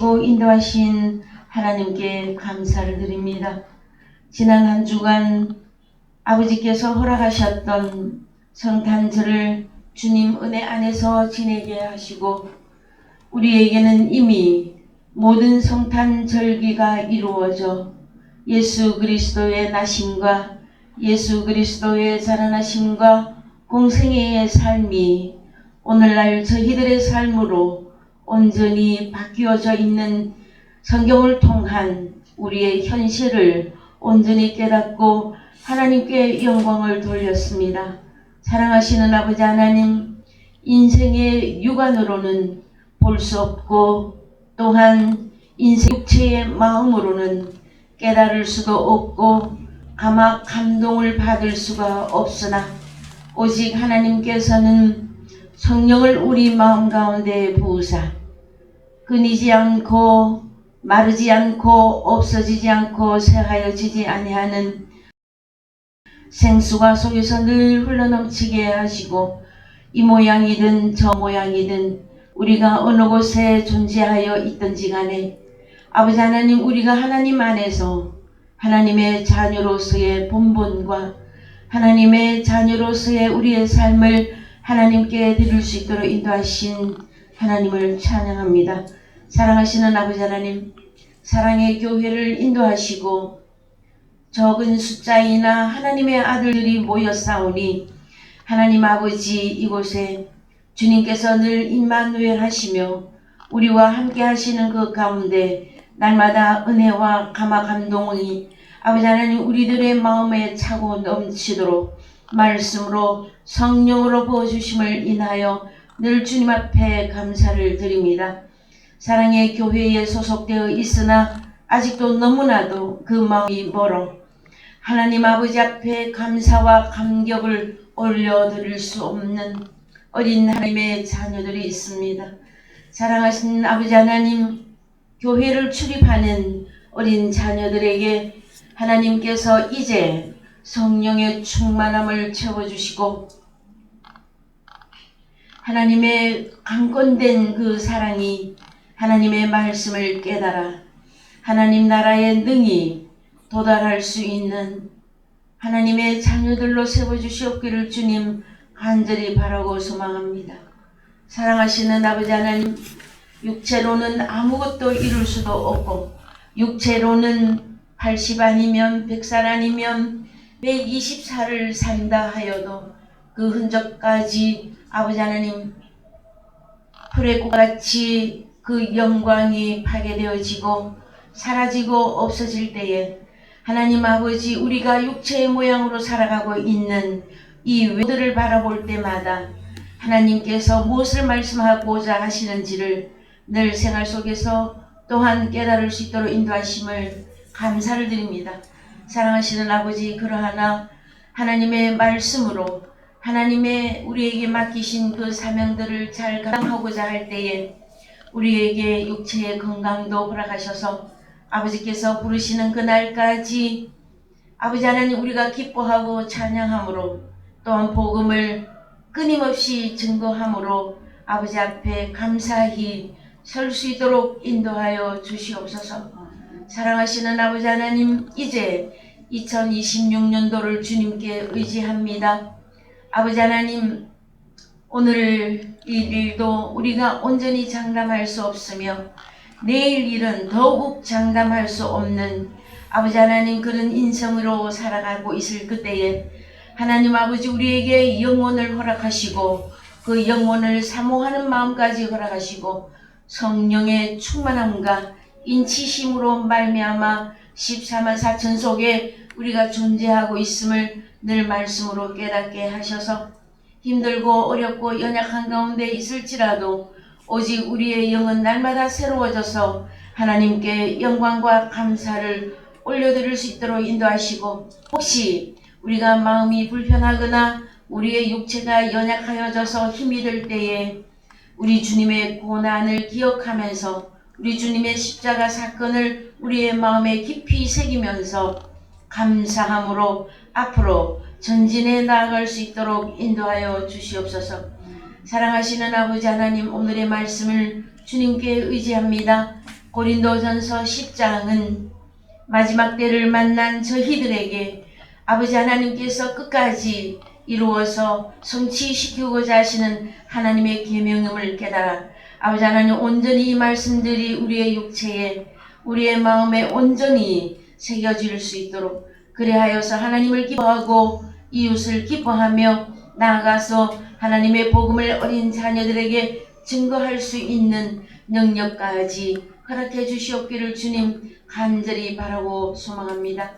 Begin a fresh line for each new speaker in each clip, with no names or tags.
인도하신 하나님께 감사를 드립니다. 지난 한 주간 아버지께서 허락하셨던 성탄절을 주님 은혜 안에서 지내게 하시고 우리에게는 이미 모든 성탄절기가 이루어져 예수 그리스도의 나심과 예수 그리스도의 살아나심과 공생애의 삶이 오늘날 저희들의 삶으로 온전히 바뀌어져 있는 성경을 통한 우리의 현실을 온전히 깨닫고 하나님께 영광을 돌렸습니다. 사랑하시는 아버지 하나님, 인생의 육안으로는 볼 수 없고 또한 인생 육체의 마음으로는 깨달을 수도 없고 아마 감동을 받을 수가 없으나 오직 하나님께서는 성령을 우리 마음 가운데 부으사 끊이지 않고 마르지 않고 없어지지 않고 새하여지지 아니하는 생수가 속에서 늘 흘러넘치게 하시고 이 모양이든 저 모양이든 우리가 어느 곳에 존재하여 있든지 간에 아버지 하나님, 우리가 하나님 안에서 하나님의 자녀로서의 본분과 하나님의 자녀로서의 우리의 삶을 하나님께 드릴 수 있도록 인도하신 하나님을 찬양합니다. 사랑하시는 아버지 하나님, 사랑의 교회를 인도하시고 적은 숫자이나 하나님의 아들들이 모여 싸우니 하나님 아버지, 이곳에 주님께서 늘 임마누엘 하시며 우리와 함께 하시는 그 가운데 날마다 은혜와 감화 감동이 아버지 하나님 우리들의 마음에 차고 넘치도록 말씀으로 성령으로 부어주심을 인하여 늘 주님 앞에 감사를 드립니다. 사랑의 교회에 소속되어 있으나 아직도 너무나도 그 마음이 멀어 하나님 아버지 앞에 감사와 감격을 올려드릴 수 없는 어린 하나님의 자녀들이 있습니다. 사랑하신 아버지 하나님, 교회를 출입하는 어린 자녀들에게 하나님께서 이제 성령의 충만함을 채워주시고 하나님의 강권된 그 사랑이 하나님의 말씀을 깨달아 하나님 나라의 능히 도달할 수 있는 하나님의 자녀들로 세워주시옵기를 주님 간절히 바라고 소망합니다. 사랑하시는 아버지 하나님, 육체로는 아무것도 이룰 수도 없고 육체로는 80 아니면 100살 아니면 120살을 산다 하여도 그 흔적까지 아버지 하나님 풀의 꽃같이 그 영광이 파괴되어지고 사라지고 없어질 때에 하나님 아버지, 우리가 육체의 모양으로 살아가고 있는 이 외들을 바라볼 때마다 하나님께서 무엇을 말씀하고자 하시는지를 늘 생활 속에서 또한 깨달을 수 있도록 인도하심을 감사를 드립니다. 사랑하시는 아버지, 그러하나 하나님의 말씀으로 하나님의 우리에게 맡기신 그 사명들을 잘 감당하고자 할 때에 우리에게 육체의 건강도 허락하셔서 아버지께서 부르시는 그날까지 아버지 하나님 우리가 기뻐하고 찬양함으로 또한 복음을 끊임없이 증거함으로 아버지 앞에 감사히 설 수 있도록 인도하여 주시옵소서. 사랑하시는 아버지 하나님, 이제 2026년도를 주님께 의지합니다. 아버지 하나님, 오늘 이 일도 우리가 온전히 장담할 수 없으며 내일 일은 더욱 장담할 수 없는 아버지 하나님 그런 인생으로 살아가고 있을 그때에 하나님 아버지 우리에게 영혼을 허락하시고 그 영혼을 사모하는 마음까지 허락하시고 성령의 충만함과 인치심으로 말미암아 14만 4천 속에 우리가 존재하고 있음을 늘 말씀으로 깨닫게 하셔서 힘들고 어렵고 연약한 가운데 있을지라도 오직 우리의 영은 날마다 새로워져서 하나님께 영광과 감사를 올려드릴 수 있도록 인도하시고 혹시 우리가 마음이 불편하거나 우리의 육체가 연약하여져서 힘이 들 때에 우리 주님의 고난을 기억하면서 우리 주님의 십자가 사건을 우리의 마음에 깊이 새기면서 감사함으로 앞으로 전진해 나아갈 수 있도록 인도하여 주시옵소서. 사랑하시는 아버지 하나님, 오늘의 말씀을 주님께 의지합니다. 고린도전서 10장은 마지막 때를 만난 저희들에게 아버지 하나님께서 끝까지 이루어서 성취시키고자 하시는 하나님의 계명임을 깨달아 아버지 하나님 온전히 이 말씀들이 우리의 육체에 우리의 마음에 온전히 새겨질 수 있도록 그리하여서 하나님을 기뻐하고 이웃을 기뻐하며 나아가서 하나님의 복음을 어린 자녀들에게 증거할 수 있는 능력까지 허락해 주시옵기를 주님 간절히 바라고 소망합니다.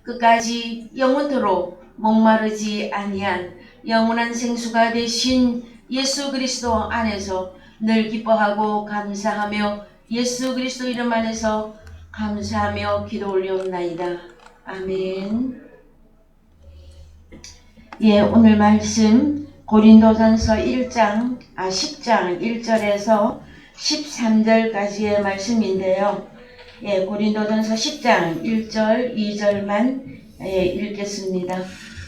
끝까지 영원토록 목마르지 아니한 영원한 생수가 되신 예수 그리스도 안에서 늘 기뻐하고 감사하며 예수 그리스도 이름 안에서 감사하며 기도 올려옵나이다. 아멘. 예, 오늘 말씀 고린도전서 10장 1절에서 13절까지의 말씀인데요. 예, 고린도전서 10장 1절, 2절만 읽겠습니다.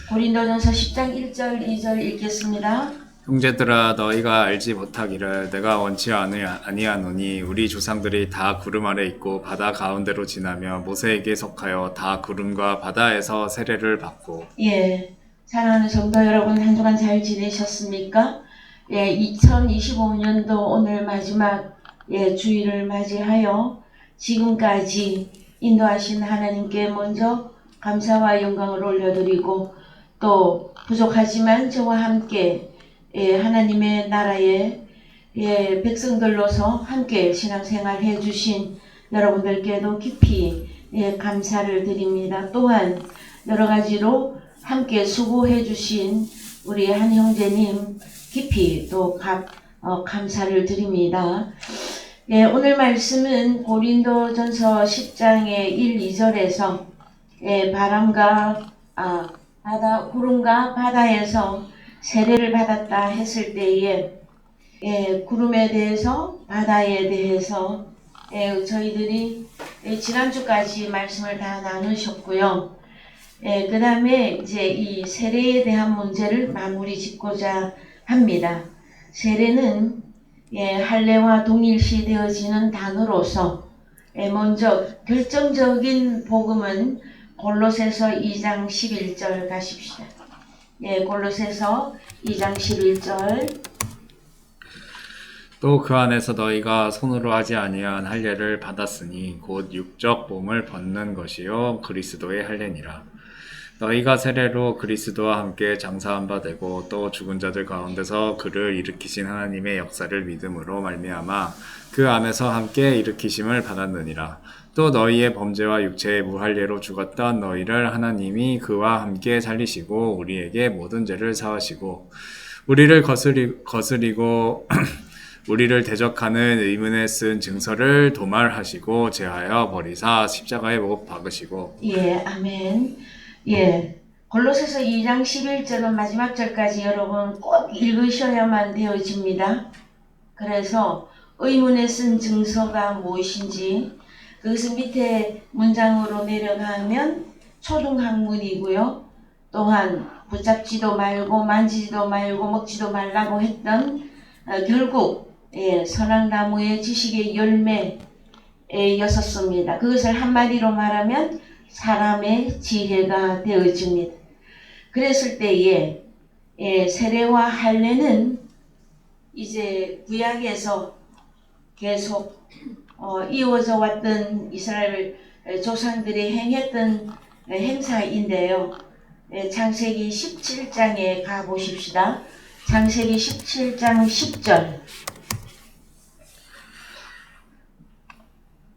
고린도전서 10장 1절, 2절 읽겠습니다.
형제들아 너희가 알지 못하기를 내가 원치 아니하노니 우리 조상들이 다 구름 아래 있고 바다 가운데로 지나며 모세에게 속하여 다 구름과 바다에서 세례를 받고.
예, 사랑하는 성도 여러분 한 주간 잘 지내셨습니까? 예, 2025년도 오늘 마지막 주일을 맞이하여 지금까지 인도하신 하나님께 먼저 감사와 영광을 올려드리고 또 부족하지만 저와 함께 하나님의 나라의 백성들로서 함께 신앙생활 해주신 여러분들께도 깊이 감사를 드립니다. 또한 여러 가지로 함께 수고해 주신 우리 한 형제님 깊이 또 감사를 드립니다. 오늘 말씀은 고린도전서 10장의 1, 2절에서 구름과 바다에서 세례를 받았다 했을 때에 구름에 대해서 바다에 대해서 저희들이 지난주까지 말씀을 다 나누셨고요. 그 다음에 이제 이 세례에 대한 문제를 마무리 짓고자 합니다. 세례는 할례와 동일시 되어지는 단어로서 먼저 결정적인 복음은 골로새서 2장 11절 가십시다. 골로새서 2장 11절.
또 그 안에서 너희가 손으로 하지 아니한 할례를 받았으니 곧 육적 몸을 벗는 것이요 그리스도의 할례니라. 너희가 세례로 그리스도와 함께 장사한 바 되고 또 죽은 자들 가운데서 그를 일으키신 하나님의 역사를 믿음으로 말미암아 그 안에서 함께 일으키심을 받았느니라. 또 너희의 범죄와 육체의 무할례로 죽었던 너희를 하나님이 그와 함께 살리시고 우리에게 모든 죄를 사하시고 우리를 거스리고 우리를 대적하는 의문에 쓴 증서를 도말하시고 제하여 버리사 십자가에 못 박으시고.
아멘. 골로새서 2장 11절은 마지막 절까지 여러분 꼭 읽으셔야만 되어집니다. 그래서 의문에 쓴 증서가 무엇인지 그것은 밑에 문장으로 내려가면 초등학문이고요. 또한 붙잡지도 말고 만지지도 말고 먹지도 말라고 했던 결국 선악나무의 지식의 열매였었습니다. 그것을 한마디로 말하면 사람의 지혜가 되어집니다. 그랬을 때에 세례와 할례는 이제 구약에서 계속 이어져 왔던 이스라엘 조상들이 행했던 행사인데요. 창세기 17장에 가보십시다. 창세기 17장 10절.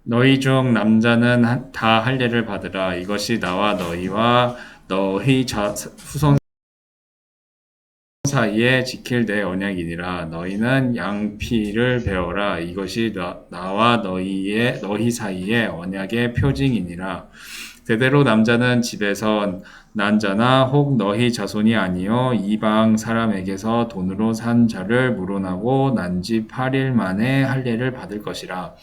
너희 중 남자는 다 할례를 받으라. 이것이 나와 너희와 너희 후손 사이에 지킬 내 언약이니라. 너희는 양피를 베어라. 이것이 나와 너희 사이에 언약의 표징이니라. 대대로 남자는 집에서 난 자나 혹 너희 자손이 아니요 이방 사람에게서 돈으로 산 자를 물어나고 난 지 8일 만에 할례를 받을 것이라.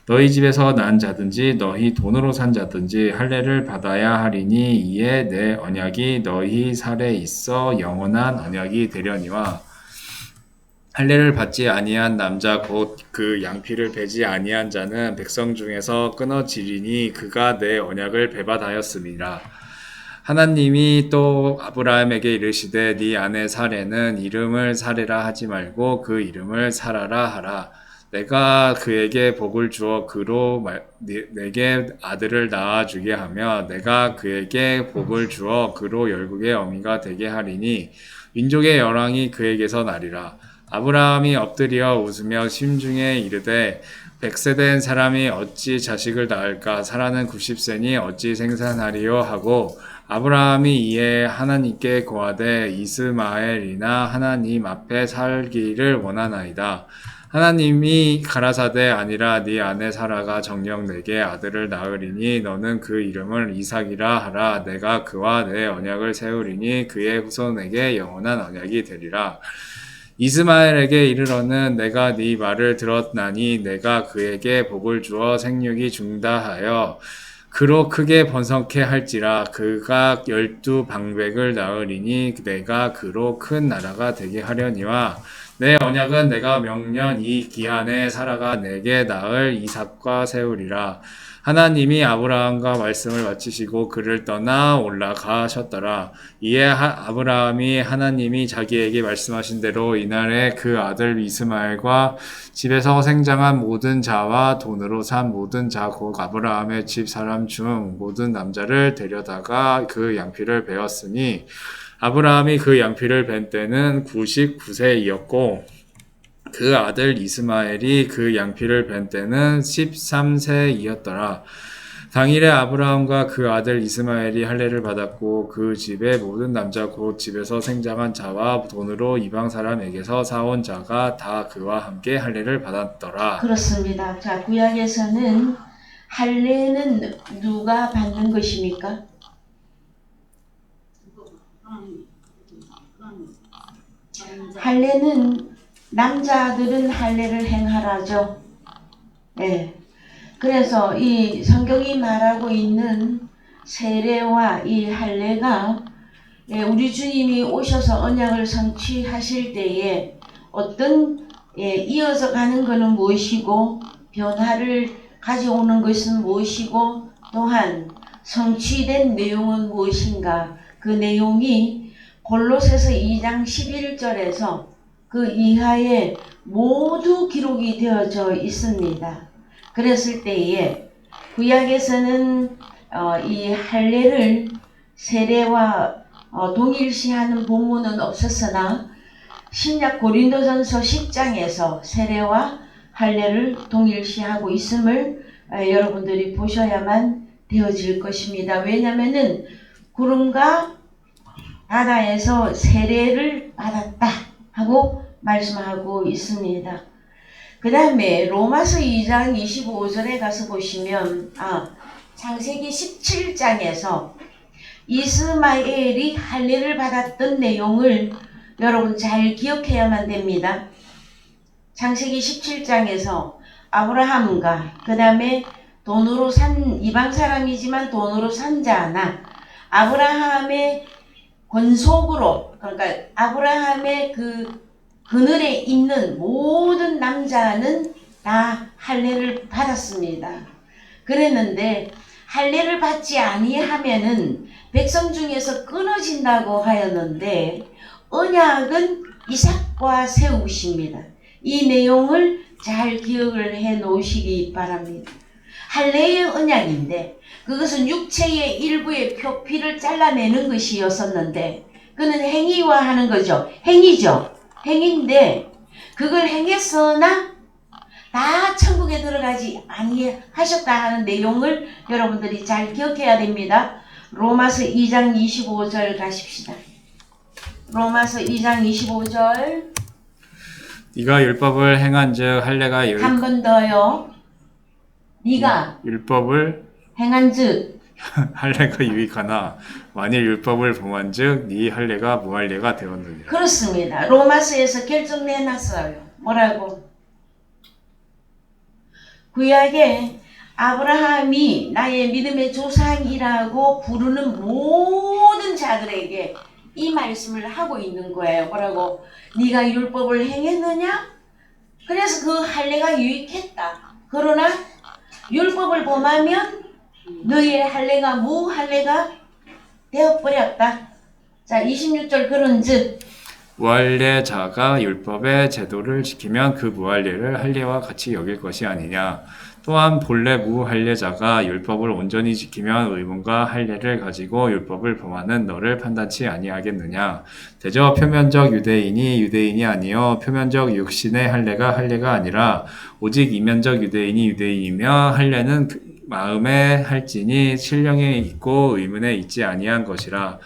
너희 집에서 난 자든지 너희 돈으로 산 자든지 할례를 받아야 하리니 이에 내 언약이 너희 살에 있어 영원한 언약이 되려니와. 할례를 받지 아니한 남자 곧 그 양피를 베지 아니한 자는 백성 중에서 끊어지리니 그가 내 언약을 배반하였음이라. 하나님이 또 아브라함에게 이르시되 네 아내 사레는 이름을 사레라 하지 말고 그 이름을 사라라 하라. 내가 그에게 복을 주어 그로 내게 아들을 낳아주게 하며 내가 그에게 복을 주어 그로 열국의 어미가 되게 하리니 민족의 열왕이 그에게서 나리라. 아브라함이 엎드려 웃으며 심중에 이르되 100세 된 사람이 어찌 자식을 낳을까? 사라는 90세니 어찌 생산하리요? 하고 아브라함이 이에 하나님께 고하되 이스마엘이나 하나님 앞에 살기를 원하나이다. 하나님이 가라사대 아니라 네 아내 사라가 정녕 내게 아들을 낳으리니 너는 그 이름을 이삭이라 하라. 내가 그와 내 언약을 세우리니 그의 후손에게 영원한 언약이 되리라. 이스마엘에게 이르러는 내가 네 말을 들었나니 내가 그에게 복을 주어 생육이 중다하여 그로 크게 번성케 할지라. 그가 12방백을 낳으리니 내가 그로 큰 나라가 되게 하려니와 내 언약은 내가 명년 이 기한에 사라가 내게 낳을 이삭과 세우리라. 하나님이 아브라함과 말씀을 마치시고 그를 떠나 올라가셨더라. 이에 아브라함이 하나님이 자기에게 말씀하신 대로 이날에 그 아들 이스마엘과 집에서 생장한 모든 자와 돈으로 산 모든 자 곧 아브라함의 집 사람 중 모든 남자를 데려다가 그 양피를 베었으니 아브라함이 그 양피를 벤 때는 99세이었고 그 아들 이스마엘이 그 양피를 벤 때는 13세이었더라. 당일에 아브라함과 그 아들 이스마엘이 할례를 받았고 그 집의 모든 남자 곧 집에서 생장한 자와 돈으로 이방 사람에게서 사온 자가 다 그와 함께 할례를 받았더라.
그렇습니다. 자, 구약에서는 할례는 누가 받는 것입니까? 할례는 남자들은 할례를 행하라죠. 예. 그래서 이 성경이 말하고 있는 세례와 이 할례가 우리 주님이 오셔서 언약을 성취하실 때에 어떤 이어서 가는 것은 무엇이고 변화를 가져오는 것은 무엇이고 또한 성취된 내용은 무엇인가. 그 내용이 골로새서 2장 11절에서 그 이하에 모두 기록이 되어져 있습니다. 그랬을 때에 구약에서는 이 할례를 세례와 동일시하는 본문은 없었으나 신약 고린도전서 10장에서 세례와 할례를 동일시하고 있음을 여러분들이 보셔야만 되어질 것입니다. 왜냐하면은 구름과 바다에서 세례를 받았다 하고 말씀하고 있습니다. 그 다음에 로마서 2장 25절에 가서 보시면 창세기 17장에서 이스마엘이 할례를 받았던 내용을 여러분 잘 기억해야만 됩니다. 창세기 17장에서 아브라함과 그 다음에 돈으로 산 이방 사람이지만 돈으로 산 자나 아브라함의 권속으로 그러니까 아브라함의 그 그늘에 있는 모든 남자는 다 할례를 받았습니다. 그랬는데 할례를 받지 아니하면은 백성 중에서 끊어진다고 하였는데 언약은 이삭과 세우십니다. 이 내용을 잘 기억을 해 놓으시기 바랍니다. 할례의 언약인데 그것은 육체의 일부의 표피를 잘라내는 것이었었는데 그는 행위와 하는 거죠. 행위죠. 행위인데 그걸 행했으나 다 천국에 들어가지 아니하셨다 하는 내용을 여러분들이 잘 기억해야 됩니다. 로마서 2장 25절 가십시다. 로마서 2장 25절
네가 율법을 행한즉 할례가
한 번 더요. 네가
율법을
행한즉
할례가 유익하나 만일 율법을 범한즉 네 할례가 무할례가 되었느니라.
그렇습니다. 로마서에서 결정내놨어요. 뭐라고? 구약에 아브라함이 나의 믿음의 조상이라고 부르는 모든 자들에게 이 말씀을 하고 있는 거예요. 뭐라고? 네가 율법을 행했느냐? 그래서 그 할례가 유익했다. 그러나 율법을 범하면 너의 할례가 무할례가 되어버렸다. 자, 26절 그런즉
무할례자가 율법의 제도를 지키면 그 무할례를 할례와 같이 여길 것이 아니냐. 또한 본래 무할례자가 율법을 온전히 지키면 의문과 할례를 가지고 율법을 범하는 너를 판단치 아니하겠느냐. 대저 표면적 유대인이 유대인이 아니요 표면적 육신의 할례가 아니라 오직 이면적 유대인이 유대인이며 할례는 마음에 할지니 신령에 있고 의문에 있지 아니한 것이라.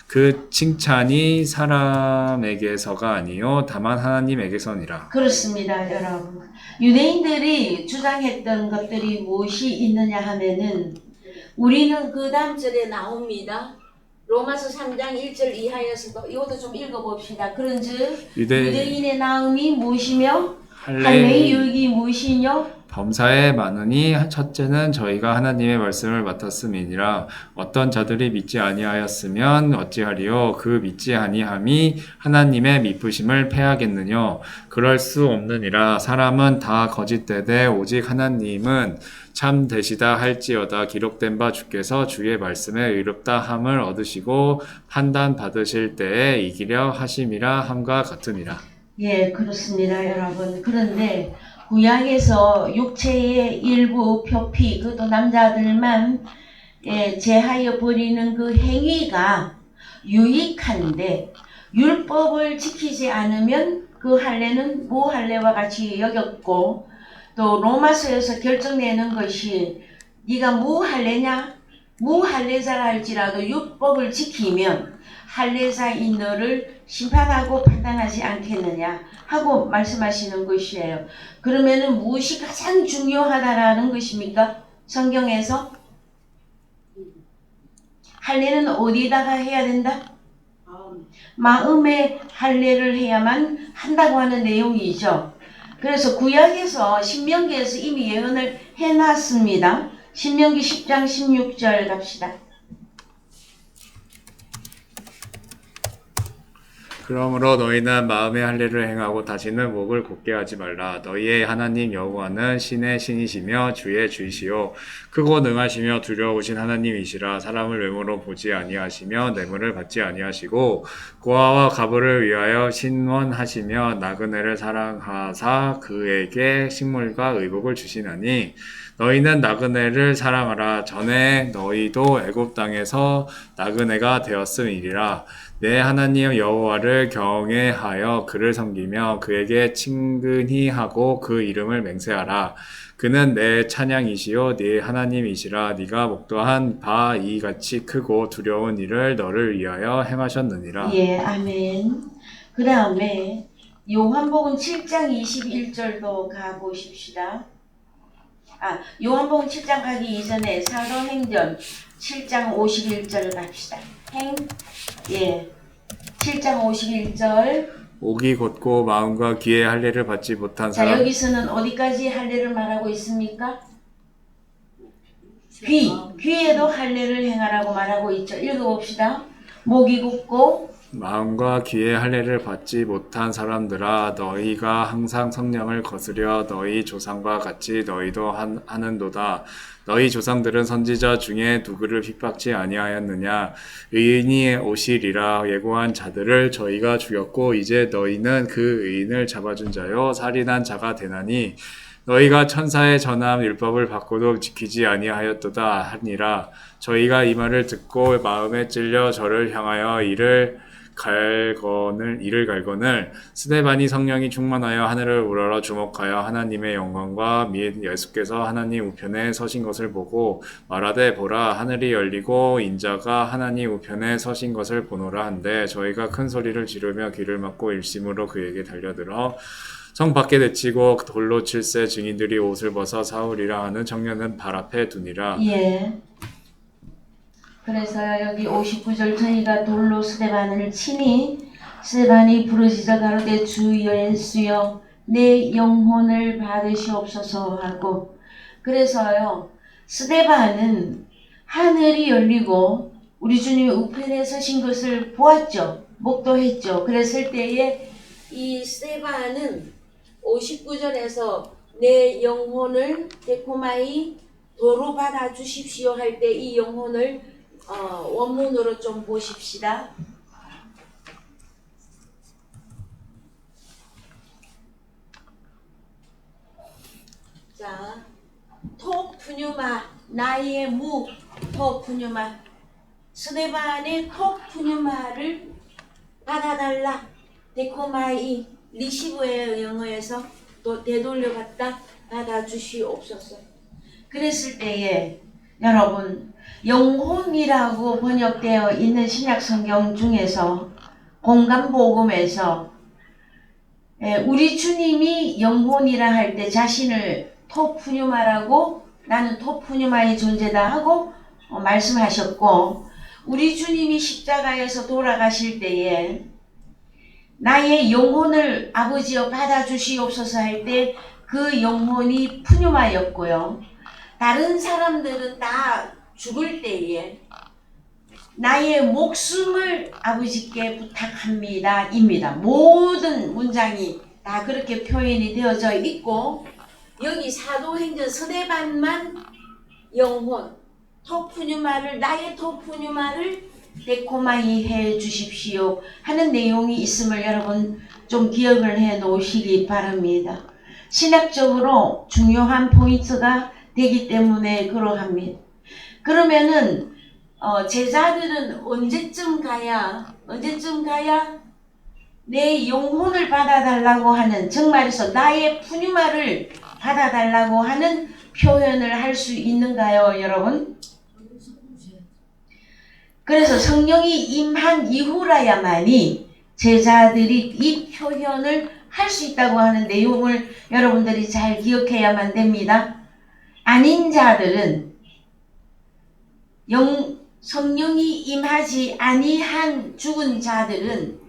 그 칭찬이 사람에게서가 아니요 다만 하나님에게서니라.
그렇습니다, 여러분. 유대인들이 주장했던 것들이 무엇이 있느냐 하면은 우리는 그 다음 절에 나옵니다. 로마서 3장 1절 이하에서도 이것도 좀 읽어봅시다. 그런즉 유대인의 나음이 무엇이며 할례의 유익이 무엇이뇨?
범사에 많으니 첫째는 저희가 하나님의 말씀을 맡았음이니라. 어떤 자들이 믿지 아니하였으면 어찌하리요? 그 믿지 아니함이 하나님의 미쁘심을 패하겠느냐? 그럴 수 없느니라. 사람은 다 거짓되되 오직 하나님은 참 되시다 할지어다. 기록된 바 주께서 주의 말씀에 의롭다 함을 얻으시고 판단 받으실 때에 이기려 하심이라 함과 같으니라.
예, 그렇습니다, 여러분. 그런데 구약에서 육체의 일부 표피, 그것도 남자들만 제하여 버리는 그 행위가 유익한데 율법을 지키지 않으면 그 할례는 무할례와 같이 여겼고, 또 로마서에서 결정내는 것이 네가 무할례냐? 무할례자라 할지라도 율법을 지키면 할례자인 너를 심판하고 판단하지 않겠느냐 하고 말씀하시는 것이에요. 그러면은 무엇이 가장 중요하다라는 것입니까? 성경에서 할례는 어디다가 해야 된다? 마음에 할례를 해야만 한다고 하는 내용이죠. 그래서 구약에서 신명기에서 이미 예언을 해놨습니다. 신명기 10장 16절 갑시다.
그러므로 너희는 마음의 할례를 행하고 다시는 목을 곧게 하지 말라. 너희의 하나님 여호와는 신의 신이시며 주의 주이시요 크고 능하시며 두려우신 하나님이시라. 사람을 외모로 보지 아니하시며 뇌물을 받지 아니하시고 고아와 가부를 위하여 신원하시며 나그네를 사랑하사 그에게 식물과 의복을 주시나니 너희는 나그네를 사랑하라. 전에 너희도 애굽 땅에서 나그네가 되었음이리라. 내 하나님 여호와를 경외하여 그를 섬기며 그에게 친근히 하고 그 이름을 맹세하라. 그는 내 찬양이시요 네 하나님이시라. 네가 목도한 바 이같이 크고 두려운 일을 너를 위하여 행하셨느니라.
예, 아멘. 그 다음에 요한복음 7장 21절도 가보십시다. 요한복음 7장 가기 이전에 사도행전 7장 51절 갑시다. 7장 51절.
목이 곧고 마음과 귀의 할례를 받지 못한
자,
사람.
여기서는 어디까지 할례를 말하고 있습니까? 귀에도 할례를 행하라고 말하고 있죠. 읽어봅시다. 목이 곧고
마음과 귀의 할례를 받지 못한 사람들아, 너희가 항상 성령을 거스려 너희 조상과 같이 너희도 하는도다. 너희 조상들은 선지자 중에 누구를 핍박지 아니하였느냐? 의인이 오시리라 예고한 자들을 저희가 죽였고 이제 너희는 그 의인을 잡아준 자요 살인한 자가 되나니 너희가 천사의 전함 율법을 받고도 지키지 아니하였도다 하니라. 저희가 이 말을 듣고 마음에 찔려 저를 향하여 이를 갈거늘 스데반이 성령이 충만하여 하늘을 우러러 주목하여 하나님의 영광과 및 예수께서 하나님 우편에 서신 것을 보고 말하되 보라 하늘이 열리고 인자가 하나님 우편에 서신 것을 보노라 한데 저희가 큰 소리를 지르며 귀를 막고 일심으로 그에게 달려들어 성 밖에 내치고 돌로 칠세 증인들이 옷을 벗어 사울이라 하는 청년은 발 앞에 두니라.
예. 그래서 여기 59절 저희가 돌로 스데반을 치니 스데반이 부르짖어 가로되 주 예수여 내 영혼을 받으시옵소서 하고, 그래서요 스데반은 하늘이 열리고 우리 주님이 우편에 서신 것을 보았죠. 목도했죠. 그랬을 때에 이 스데반은 59절에서 내 영혼을 데코마이 도로 받아 주십시오 할 때 이 영혼을 원문으로 좀 보십시다. 자, 토 푸뉴마 나의 무 토 푸뉴마 스데반의 토 푸뉴마를 받아달라. 데코마이 리시브의 영어에서 또 되돌려받다 받아주시옵소서. 그랬을 때에 여러분 영혼이라고 번역되어 있는 신약 성경 중에서 공간복음에서 우리 주님이 영혼이라 할 때 자신을 토푸뉴마라고 나는 토푸뉴마의 존재다 하고 말씀하셨고 우리 주님이 십자가에서 돌아가실 때에 나의 영혼을 아버지여 받아주시옵소서 할 때 그 영혼이 푸뉴마였고요. 다른 사람들은 다 죽을 때에 나의 목숨을 아버지께 부탁합니다 입니다. 모든 문장이 다 그렇게 표현이 되어져 있고 여기 사도행전 스데반만 영혼 토푸뉴마를 나의 토푸뉴마를 데코마이 해 주십시오 하는 내용이 있음을 여러분 좀 기억을 해 놓으시기 바랍니다. 신학적으로 중요한 포인트가 되기 때문에 그러합니다. 그러면은 제자들은 언제쯤 가야 내 영혼을 받아달라고 하는 정말에서 나의 푸뉴마를 받아달라고 하는 표현을 할 수 있는가요, 여러분? 그래서 성령이 임한 이후라야만이 제자들이 이 표현을 할 수 있다고 하는 내용을 여러분들이 잘 기억해야만 됩니다. 아닌 자들은 성령이 임하지 아니한 죽은 자들은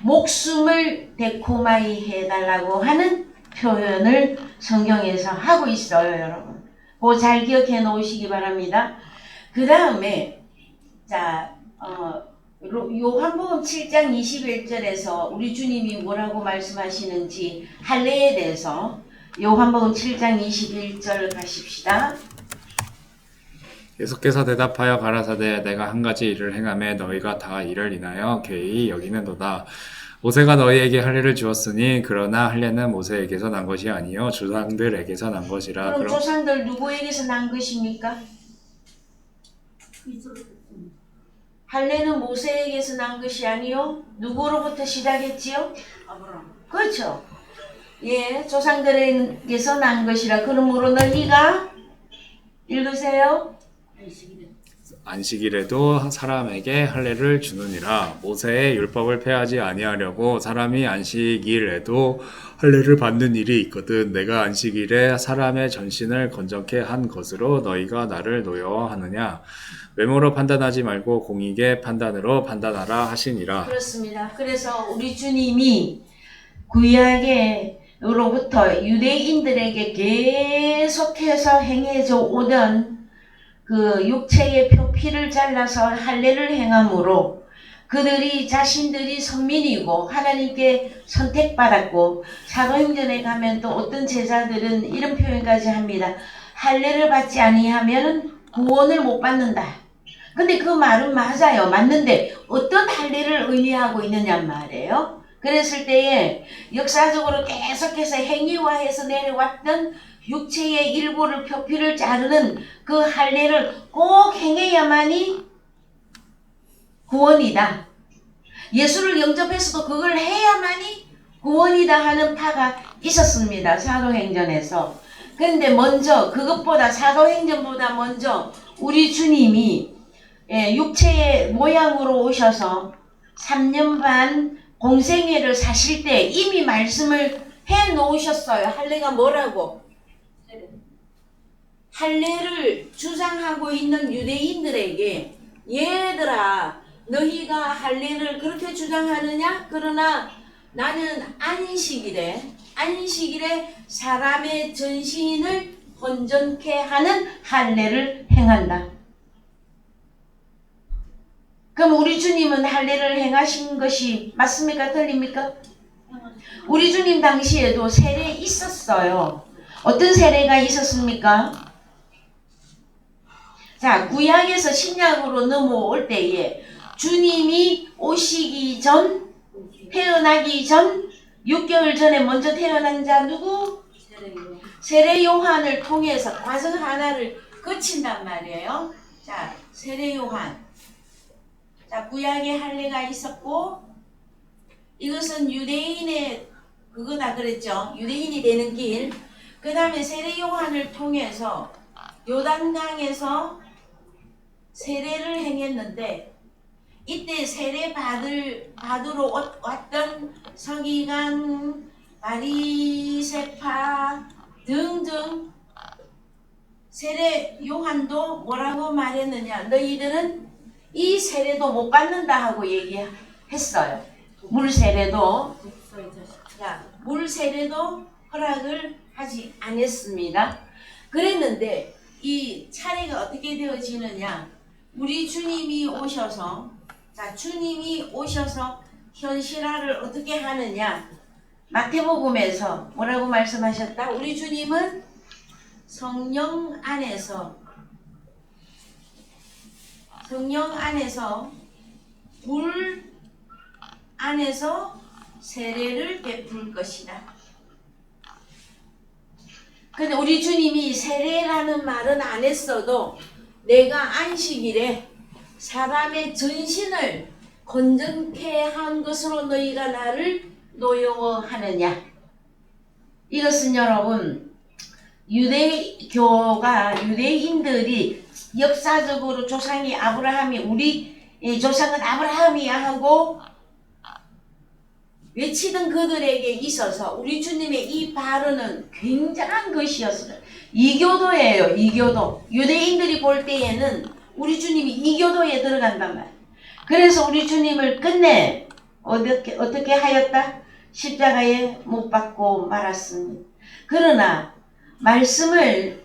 목숨을 데코마이 해달라고 하는 표현을 성경에서 하고 있어요, 여러분. 그거 잘 기억해 놓으시기 바랍니다. 그 다음에 자, 요한복음 7장 21절에서 우리 주님이 뭐라고 말씀하시는지 할례에 대해서 요한복음 7장 21절 가십시다.
예수께서 대답하여 가라사대 내가 한 가지 일을 행하매 너희가 다 이를 인하여 괴히 여기는도다. 모세가 너희에게 할례를 주었으니 그러나 할례는 모세에게서 난 것이 아니요 조상들에게서 난 것이라.
그럼 조상들 누구에게서 난 것입니까? 할례는 모세에게서 난 것이 아니요 누구로부터 시작했지요? 아브라함. 그렇죠. 예, 조상들에게서 난 것이라. 그러므로 너희가 읽으세요.
안식일에도 사람에게 할례를 주느니라. 모세의 율법을 폐하지 아니하려고 사람이 안식일에도 할례를 받는 일이 있거든. 내가 안식일에 사람의 전신을 건전케 한 것으로 너희가 나를 노여워하느냐. 외모로 판단하지 말고 공의의 판단으로 판단하라 하시니라.
그렇습니다. 그래서 우리 주님이 구약으로부터 유대인들에게 계속해서 행해져 오던 그 육체의 표피를 잘라서 할례를 행함으로 그들이 자신들이 선민이고 하나님께 선택받았고, 사도행전에 가면 또 어떤 제자들은 이런 표현까지 합니다. 할례를 받지 아니하면 구원을 못 받는다. 근데 그 말은 맞아요. 맞는데 어떤 할례를 의미하고 있느냐 말이에요. 그랬을 때에 역사적으로 계속해서 행위화해서 내려왔던 육체의 일부를 표피를 자르는 그 할례를 꼭 행해야만이 구원이다. 예수를 영접해서도 그걸 해야만이 구원이다 하는 파가 있었습니다. 사도행전에서. 그런데 먼저 그것보다 사도행전보다 먼저 우리 주님이 육체의 모양으로 오셔서 3년 반 공생애를 사실 때 이미 말씀을 해 놓으셨어요. 할례가 뭐라고? 할례를 주장하고 있는 유대인들에게 얘들아 너희가 할례를 그렇게 주장하느냐? 그러나 나는 안식일에 사람의 전신을 건전케 하는 할례를 행한다. 그럼 우리 주님은 할례를 행하신 것이 맞습니까? 틀립니까? 우리 주님 당시에도 세례 있었어요. 어떤 세례가 있었습니까? 자, 구약에서 신약으로 넘어올 때에 주님이 오시기 전, 태어나기 전 6개월 전에 먼저 태어난 자 누구? 세례 요한을 통해서 과정 하나를 거친단 말이에요. 자, 세례 요한. 자, 구약에 할례가 있었고 이것은 유대인의 그거다 그랬죠. 유대인이 되는 길. 그 다음에 세례 요한을 통해서 요단강에서 세례를 행했는데 이때 세례 받으러 왔던 서기관, 바리새파 등등 세례 요한도 뭐라고 말했느냐? 너희들은 이 세례도 못 받는다 하고 얘기했어요. 물 세례도 물 세례도 허락을 하지 않았습니다. 그랬는데 이 차례가 어떻게 되어지느냐? 우리 주님이 오셔서 주님이 오셔서 현실화를 어떻게 하느냐? 마태복음에서 뭐라고 말씀하셨다? 우리 주님은 성령 안에서 불 안에서 세례를 베풀 것이다. 근데 우리 주님이 세례라는 말은 안 했어도 내가 안식일에 사람의 전신을 건전케 한 것으로 너희가 나를 노여워하느냐. 이것은 여러분 유대인들이 역사적으로 조상이 아브라함이 우리 조상은 아브라함이야 하고 외치던 그들에게 있어서 우리 주님의 이 발언은 굉장한 것이었어요. 이교도예요. 이교도. 유대인들이 볼 때에는 우리 주님이 이교도에 들어간단 말이에요. 그래서 우리 주님을 끝내 어떻게 하였다? 십자가에 못 박고 말았습니다. 그러나 말씀이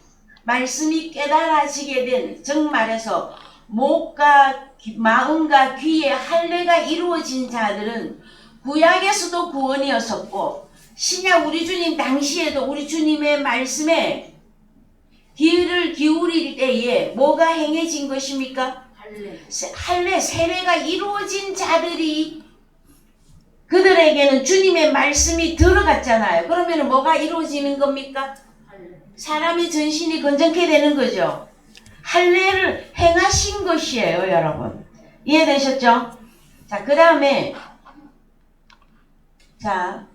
깨달아지게 된, 정말해서 목과 마음과 귀에 할례가 이루어진 자들은 구약에서도 구원이었었고 신약 우리 주님 당시에도 우리 주님의 말씀에 귀를 기울일 때에 뭐가 행해진 것입니까? 할례 세례가 이루어진 자들이 그들에게는 주님의 말씀이 들어갔잖아요. 그러면 뭐가 이루어지는 겁니까? 사람의 전신이 건전케 되는 거죠. 할례를 행하신 것이에요, 여러분. 이해되셨죠? 자, 그 다음에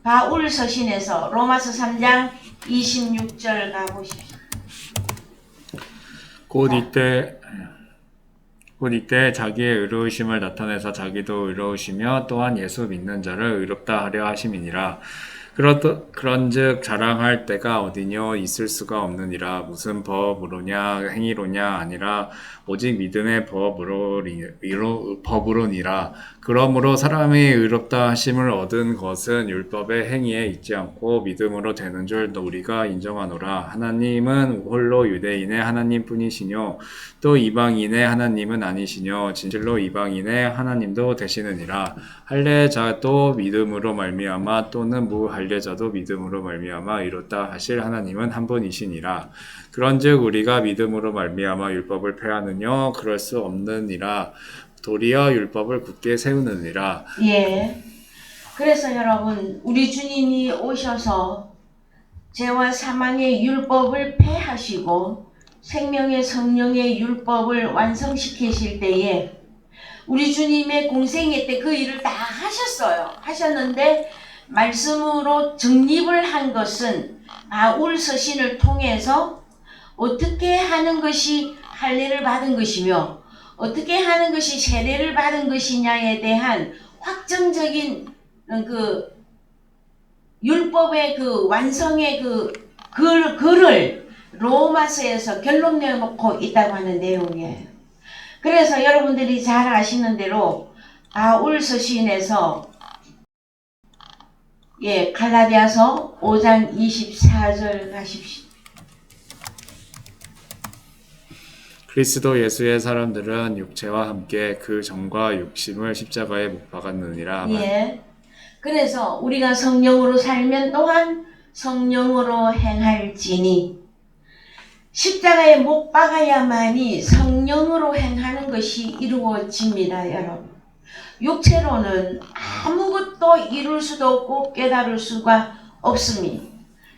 바울 서신에서 로마서 3장 26절 가보십시오.
곧 이때 자기의 의로우심을 나타내서 자기도 의로우시며 또한 예수 믿는 자를 의롭다 하려 하심이니라. 그런즉 자랑할 때가 어디뇨 있을 수가 없느니라. 무슨 법으로냐 행위로냐 아니라 오직 믿음의 법으로니라. 그러므로 사람이 의롭다 하심을 얻은 것은 율법의 행위에 있지 않고 믿음으로 되는 줄 우리가 인정하노라. 하나님은 홀로 유대인의 하나님뿐이시뇨 또 이방인의 하나님은 아니시뇨 진실로 이방인의 하나님도 되시느니라. 할례자도 믿음으로 말미암아 또는 무할례자도 믿음으로 말미암아 이롭다 하실 하나님은 한 분이시니라. 그런즉 우리가 믿음으로 말미암아 율법을 폐하느뇨 그럴 수 없느니라. 도리어 율법을 굳게 세우느니라.
예. 그래서 여러분 우리 주님이 오셔서 죄와 사망의 율법을 폐하시고 생명의 성령의 율법을 완성시키실 때에 우리 주님의 공생애 때 그 일을 다 하셨어요. 하셨는데 말씀으로 정립을 한 것은 바울 서신을 통해서 어떻게 하는 것이 할례를 받은 것이며 어떻게 하는 것이 세례를 받은 것이냐에 대한 확정적인 그 율법의 그 완성의 그 글을 로마서에서 결론 내놓고 있다고 하는 내용이에요. 그래서 여러분들이 잘 아시는 대로 바울 서신에서 갈라디아서 5장 24절 가십시오.
그리스도 예수의 사람들은 육체와 함께 그 정과 육심을 십자가에 못 박았느니라.
예. 그래서 우리가 성령으로 살면 또한 성령으로 행할지니 십자가에 못 박아야만이 성령으로 행하는 것이 이루어집니다, 여러분. 육체로는 아무것도 이룰 수도 없고 깨달을 수가 없습니다.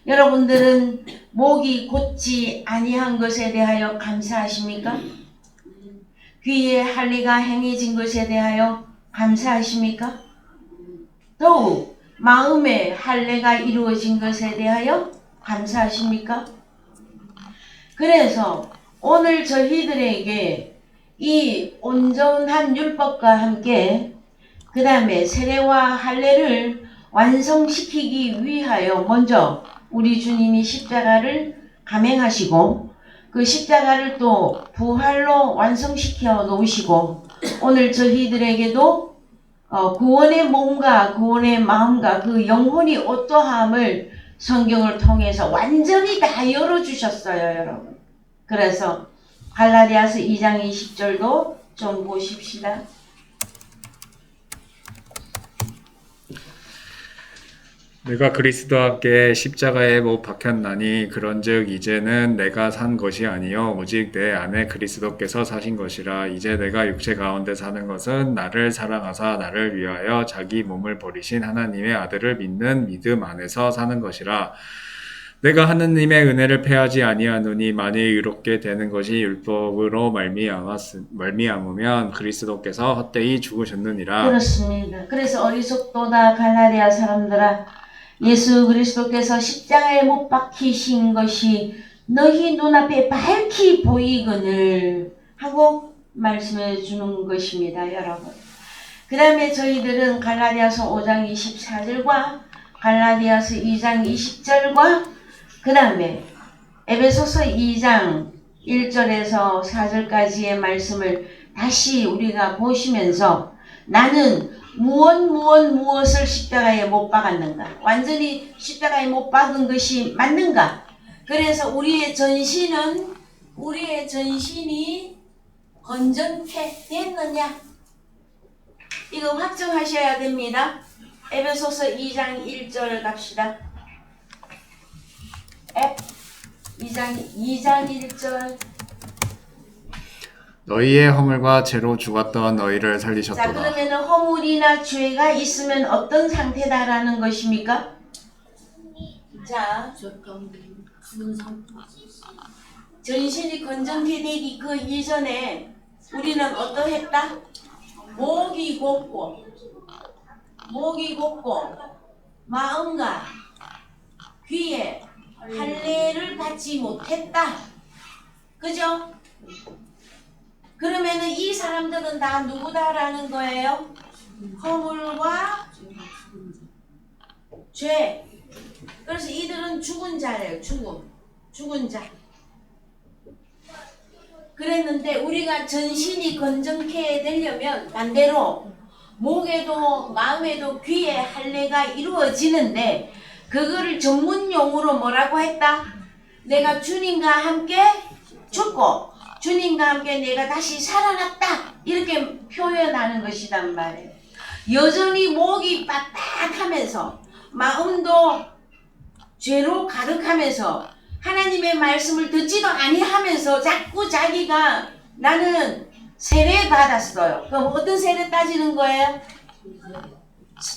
여러분들은 목이 곧지 아니한 것에 대하여 감사하십니까? 귀에 할례가 행해진 것에 대하여 감사하십니까? 더욱 마음에 할례가 이루어진 것에 대하여 감사하십니까? 그래서 오늘 저희들에게 이 온전한 율법과 함께 그 다음에 세례와 할례를 완성시키기 위하여 먼저 우리 주님이 십자가를 감행하시고 그 십자가를 또 부활로 완성시켜 놓으시고 오늘 저희들에게도 구원의 몸과 구원의 마음과 그 영혼이 어떠함을 성경을 통해서 완전히 다 열어주셨어요, 여러분. 그래서 갈라디아서 2장 20절도 좀 보십시다.
내가 그리스도와 함께 십자가에 못 박혔나니 그런즉 이제는 내가 산 것이 아니요 오직 내 안에 그리스도께서 사신 것이라. 이제 내가 육체 가운데 사는 것은 나를 사랑하사 나를 위하여 자기 몸을 버리신 하나님의 아들을 믿는 믿음 안에서 사는 것이라. 내가 하느님의 은혜를 패하지 아니하노니 만일 의롭게 되는 것이 율법으로 말미암으면 그리스도께서 헛되이 죽으셨느니라.
그렇습니다. 그래서 어리석도다 갈라디아 사람들아, 예수 그리스도께서 십자가에 못 박히신 것이 너희 눈앞에 밝히 보이거늘 하고 말씀해 주는 것입니다, 여러분. 그 다음에 저희들은 갈라디아서 5장 24절과 갈라디아서 2장 20절과 그 다음에 에베소서 2장 1절에서 4절까지의 말씀을 다시 우리가 보시면서 나는 무엇을 십자가에 못 박았는가? 완전히 십자가에 못 박은 것이 맞는가? 그래서 우리의 전신이 건전케 됐느냐? 이거 확정하셔야 됩니다. 에베소서 2장 1절 갑시다. 2장 1절.
너희의 허물과 죄로 죽었던 너희를
자,
살리셨도다.
그러면은 허물이나 죄가 있으면 어떤 상태다라는 것입니까? 자, 전신이 건전케 되기 그 이전에 우리는 어떠했다? 목이 곱고 마음과 귀에 할례를 받지 못했다. 그죠? 그러면은 이 사람들은 다 누구다라는 거예요? 허물과 죄. 그래서 이들은 죽은 자예요. 죽은 자. 그랬는데 우리가 전신이 건전케 되려면 반대로 목에도 마음에도 귀에 할례가 이루어지는데 그거를 전문용어로 뭐라고 했다? 내가 주님과 함께 죽고 주님과 함께 내가 다시 살아났다 이렇게 표현하는 것이란 말이에요. 여전히 목이 빡빡하면서 마음도 죄로 가득하면서 하나님의 말씀을 듣지도 아니하면서 자꾸 자기가 나는 세례 받았어요. 그럼 어떤 세례 따지는 거예요?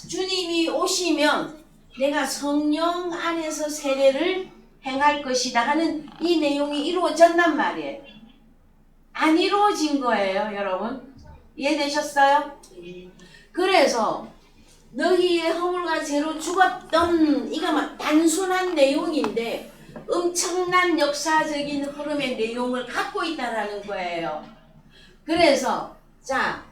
주님이 오시면 내가 성령 안에서 세례를 행할 것이다 하는 이 내용이 이루어졌단 말이에요. 안 이루어진 거예요, 여러분. 이해되셨어요? 그래서 너희의 허물과 죄로 죽었던 이거 막 단순한 내용인데 엄청난 역사적인 흐름의 내용을 갖고 있다라는 거예요. 그래서 자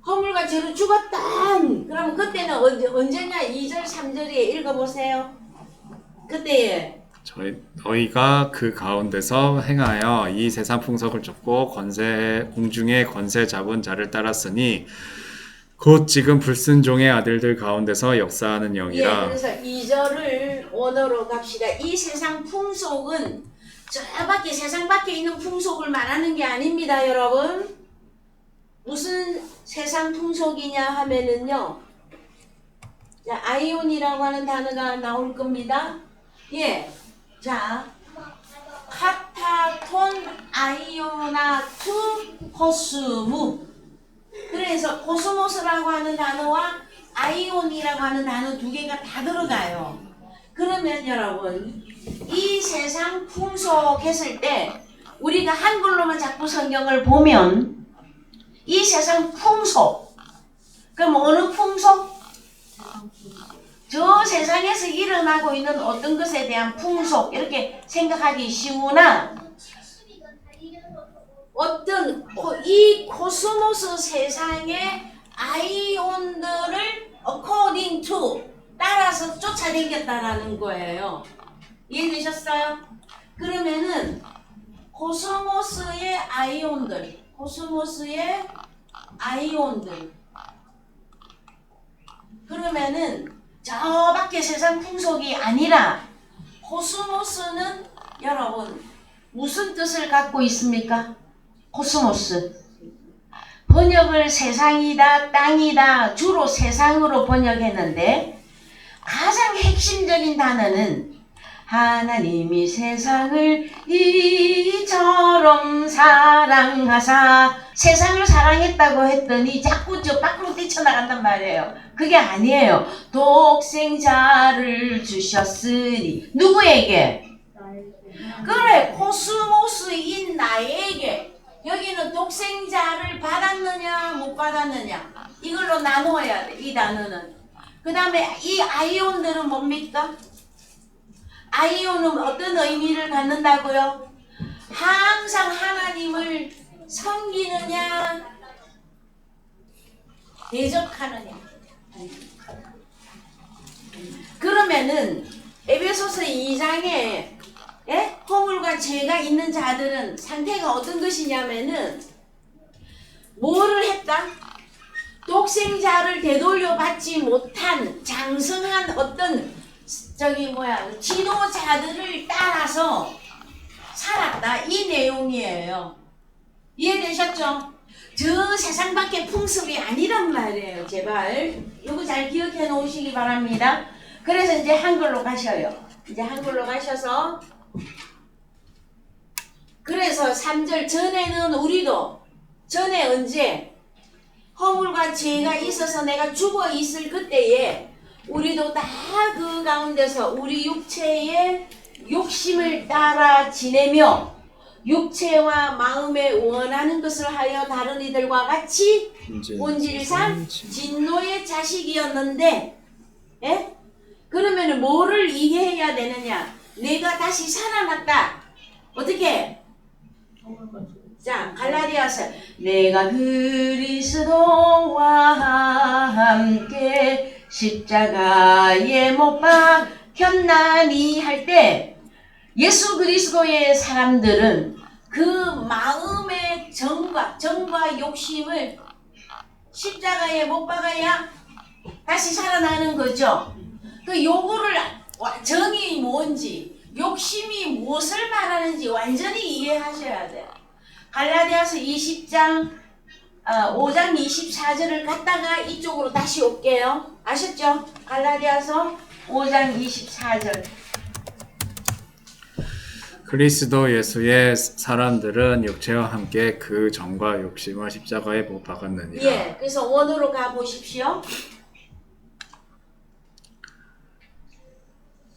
허물과 죄로 죽었던 그러면 그때는 언제냐 2절 3절에 읽어보세요. 그때
너희가 그 가운데서 행하여 이 세상 풍속을 쫓고 공중의 권세 잡은 자를 따랐으니 곧 지금 불순종의 아들들 가운데서 역사하는 영이라.
그래서 2절을 원어로 갑시다. 이 세상 풍속은 저 밖에 세상 밖에 있는 풍속을 말하는 게 아닙니다, 여러분. 무슨 세상 풍속이냐 하면은요. 자, 아이온이라고 하는 단어가 나올 겁니다. 예. 자, 카타톤 아이오나투 코스무. 그래서 코스모스라고 하는 단어와 아이온이라고 하는 단어 두 개가 다 들어가요. 그러면 여러분, 이 세상 풍속 했을 때 우리가 한글로만 자꾸 성경을 보면 이 세상 풍속, 그럼 어느 풍속? 저 세상에서 일어나고 있는 어떤 것에 대한 풍속, 이렇게 생각하기 쉬우나 어떤 이 코스모스 세상의 아이온들을 according to 따라서 쫓아다녔다라는 거예요. 이해되셨어요? 그러면은 코스모스의 아이온들, 그러면은 저 밖에 세상 풍속이 아니라 코스모스는 여러분 무슨 뜻을 갖고 있습니까? 코스모스. 번역을 세상이다, 땅이다, 주로 세상으로 번역했는데 가장 핵심적인 단어는 하나님이 세상을 이처럼 사랑하사. 세상을 사랑했다고 했더니 자꾸 저 밖으로 뛰쳐나간단 말이에요. 그게 아니에요. 독생자를 주셨으니. 누구에게? 그래, 코스모스인 나에게. 여기는 독생자를 받았느냐 못 받았느냐 이걸로 나누어야 돼. 이 단어는. 그 다음에 이 아이온들은 뭡니까? 아이온은 어떤 의미를 갖는다고요? 항상 하나님을 섬기느냐 대적하느냐. 그러면은 에베소서 2장에 허물과 죄가 있는 자들은 상태가 어떤 것이냐면은 뭐를 했다? 독생자를 되돌려 받지 못한 장성한 어떤 지도자들을 따라서 살았다. 이 내용이에요. 이해되셨죠? 저 세상 밖의 풍습이 아니란 말이에요. 제발 이거 잘 기억해 놓으시기 바랍니다. 그래서 이제 한글로 가셔요. 이제 한글로 가셔서 그래서 3절 전에는 우리도 전에 언제 허물과 죄가 있어서 내가 죽어 있을 그때에 우리도 다 그 가운데서 우리 육체의 욕심을 따라 지내며 육체와 마음에 원하는 것을 하여 다른 이들과 같이 본질상 진노의 자식이었는데, 그러면 뭐를 이해해야 되느냐? 내가 다시 살아났다. 어떻게? 자, 갈라디아서 내가 그리스도와 함께 십자가에 못 박혔나니 할 때 예수 그리스도의 사람들은 그 마음의 정과 욕심을 십자가에 못 박아야 다시 살아나는 거죠. 그 요구를 정이 뭔지 욕심이 무엇을 말하는지 완전히 이해하셔야 돼요. 갈라디아서 20장 5장 24절을 갖다가 이쪽으로 다시 올게요. 아셨죠? 갈라디아서 5장 24절.
그리스도 예수의 사람들은 육체와 함께 그 정과 욕심을 십자가에 못 박았느니라.
예, 그래서 원으로 가보십시오.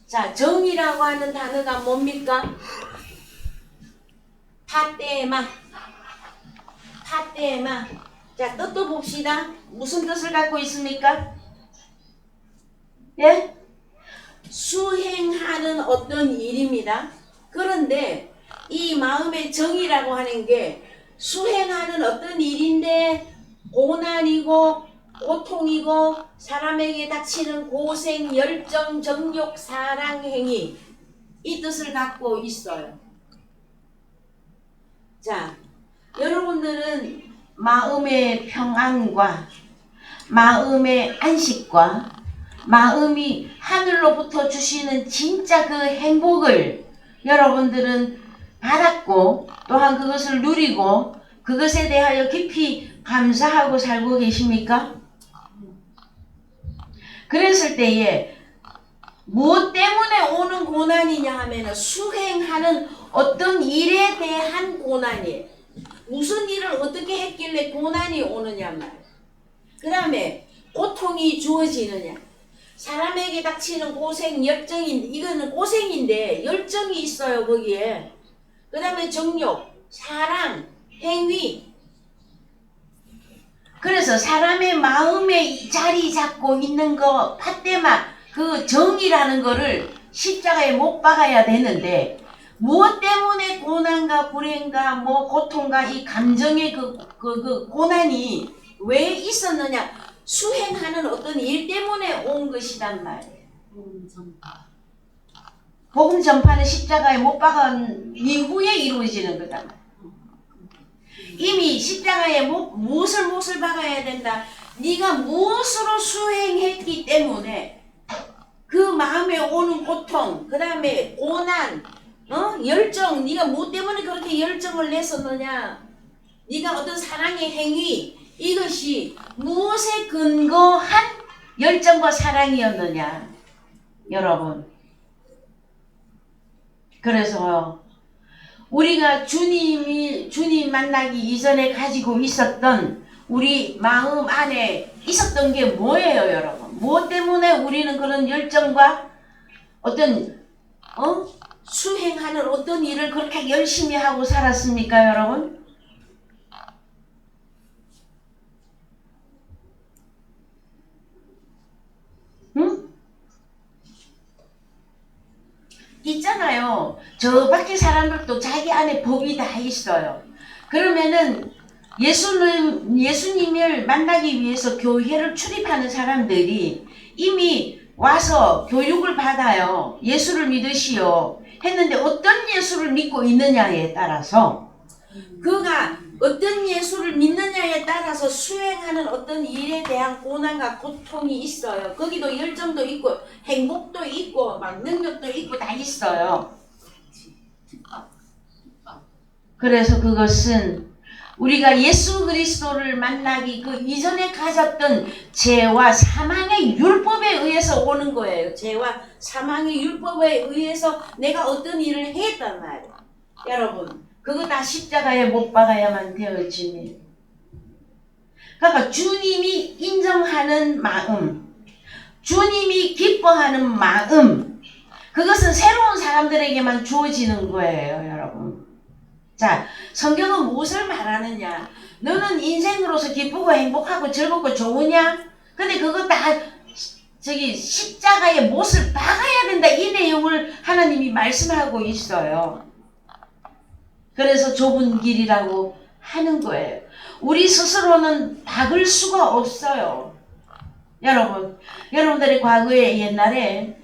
자, 정이라고 하는 단어가 뭡니까? 파테마. 자, 뜻도 봅시다. 무슨 뜻을 갖고 있습니까? 예? 수행하는 어떤 일입니다. 그런데 이 마음의 정이라고 하는 게 수행하는 어떤 일인데 고난이고 고통이고 사람에게 닥치는 고생, 열정, 정욕, 사랑, 행위 이 뜻을 갖고 있어요. 자, 여러분들은 마음의 평안과 마음의 안식과 마음이 하늘로부터 주시는 진짜 그 행복을 여러분들은 받았고 또한 그것을 누리고 그것에 대하여 깊이 감사하고 살고 계십니까? 그랬을 때에 무엇 때문에 오는 고난이냐 하면 수행하는 어떤 일에 대한 고난이에요. 무슨 일을 어떻게 했길래 고난이 오느냐 말이에요. 그 다음에 고통이 주어지느냐. 사람에게 닥치는 고생, 열정인, 이거는 고생인데 열정이 있어요 거기에. 그 다음에 정욕, 사랑, 행위. 그래서 사람의 마음에 자리 잡고 있는 거 팥대마 그 정이라는 거를 십자가에 못 박아야 되는데 무엇 때문에 고난과 불행과 뭐 고통과 이 감정의 그 고난이 왜 있었느냐. 수행하는 어떤 일 때문에 온 것이란 말이에요. 복음 전파는 십자가에 못 박은 이후에 이루어지는 거다. 이미 십자가에 무엇을 박아야 된다. 네가 무엇으로 수행했기 때문에 그 마음에 오는 고통, 그 다음에 고난, 열정, 네가 뭐 때문에 그렇게 열정을 냈었느냐. 네가 어떤 사랑의 행위, 이것이 무엇에 근거한 열정과 사랑이었느냐. 여러분. 그래서 우리가 주님 만나기 이전에 가지고 있었던 우리 마음 안에 있었던 게 뭐예요, 여러분? 무엇 때문에 우리는 그런 열정과 어떤 수행하는 어떤 일을 그렇게 열심히 하고 살았습니까, 여러분? 응? 있잖아요. 저 밖에 사람들도 자기 안에 법이 다 있어요. 그러면은 예수님을 만나기 위해서 교회를 출입하는 사람들이 이미 와서 교육을 받아요. 예수를 믿으시오 했는데 어떤 예수를 믿고 있느냐에 따라서 그가 어떤 예수를 믿느냐에 따라서 수행하는 어떤 일에 대한 고난과 고통이 있어요. 거기도 열정도 있고 행복도 있고 막 능력도 있고 다 있어요. 그래서 그것은 우리가 예수 그리스도를 만나기 그 이전에 가졌던 죄와 사망의 율법에 의해서 오는 거예요. 죄와 사망의 율법에 의해서 내가 어떤 일을 했단 말이에요. 여러분, 그거 다 십자가에 못 박아야만 되어지니. 그러니까 주님이 인정하는 마음, 주님이 기뻐하는 마음, 그것은 새로운 사람들에게만 주어지는 거예요, 여러분. 자, 성경은 무엇을 말하느냐? 너는 인생으로서 기쁘고 행복하고 즐겁고 좋으냐? 근데 그거 다 십자가에 못을 박아야 된다. 이 내용을 하나님이 말씀하고 있어요. 그래서 좁은 길이라고 하는 거예요. 우리 스스로는 박을 수가 없어요. 여러분들이 과거에 옛날에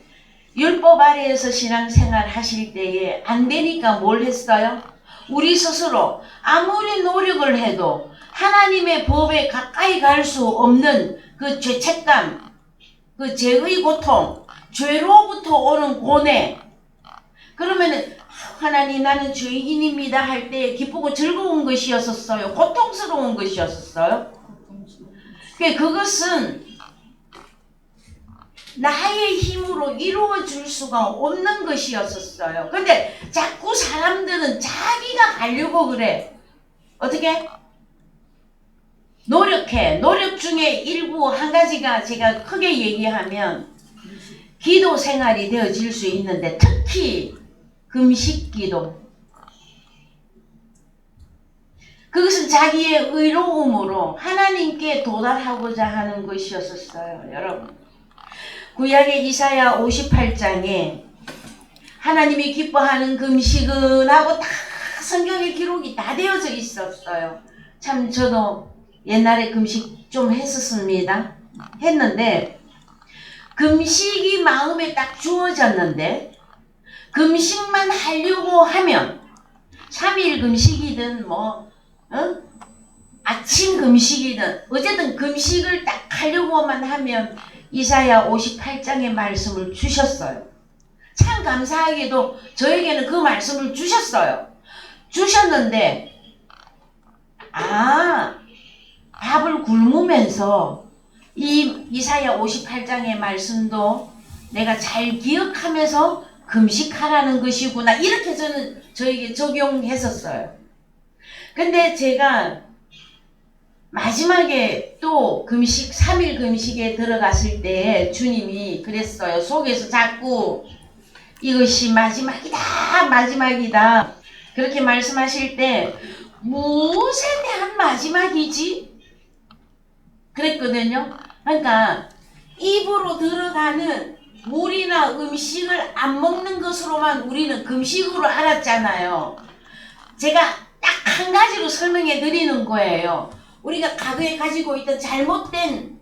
율법 아래에서 신앙생활 하실 때에 안 되니까 뭘 했어요? 우리 스스로 아무리 노력을 해도 하나님의 법에 가까이 갈 수 없는 그 죄책감, 그 죄의 고통, 죄로부터 오는 고뇌. 그러면은 하나님 나는 죄인입니다 할 때 기쁘고 즐거운 것이었었어요? 고통스러운 것이었었어요? 그것은 나의 힘으로 이루어질 수가 없는 것이었었어요. 근데 자꾸 사람들은 자기가 하려고 그래. 어떻게? 노력해. 노력 중에 일부 한 가지가 제가 크게 얘기하면 기도 생활이 되어질 수 있는데 특히 금식 기도. 그것은 자기의 의로움으로 하나님께 도달하고자 하는 것이었었어요. 여러분. 구약의 이사야 58장에 하나님이 기뻐하는 금식은 하고 다 성경의 기록이 다 되어져 있었어요. 참 저도 옛날에 금식 좀 했었습니다. 했는데 금식이 마음에 딱 주어졌는데 금식만 하려고 하면 3일 금식이든 아침 금식이든 어쨌든 금식을 딱 하려고만 하면 이사야 58장의 말씀을 주셨어요. 참 감사하게도 저에게는 그 말씀을 주셨어요. 주셨는데 밥을 굶으면서 이 이사야 58장의 말씀도 내가 잘 기억하면서 금식하라는 것이구나 이렇게 저는 저에게 적용했었어요. 근데 제가 마지막에 또 금식 3일 금식에 들어갔을 때 주님이 그랬어요. 속에서 자꾸 이것이 마지막이다 그렇게 말씀하실 때 무엇에 대한 마지막이지? 그랬거든요. 그러니까 입으로 들어가는 물이나 음식을 안 먹는 것으로만 우리는 금식으로 알았잖아요. 제가 딱 한 가지로 설명해 드리는 거예요. 우리가 과거에 가지고 있던 잘못된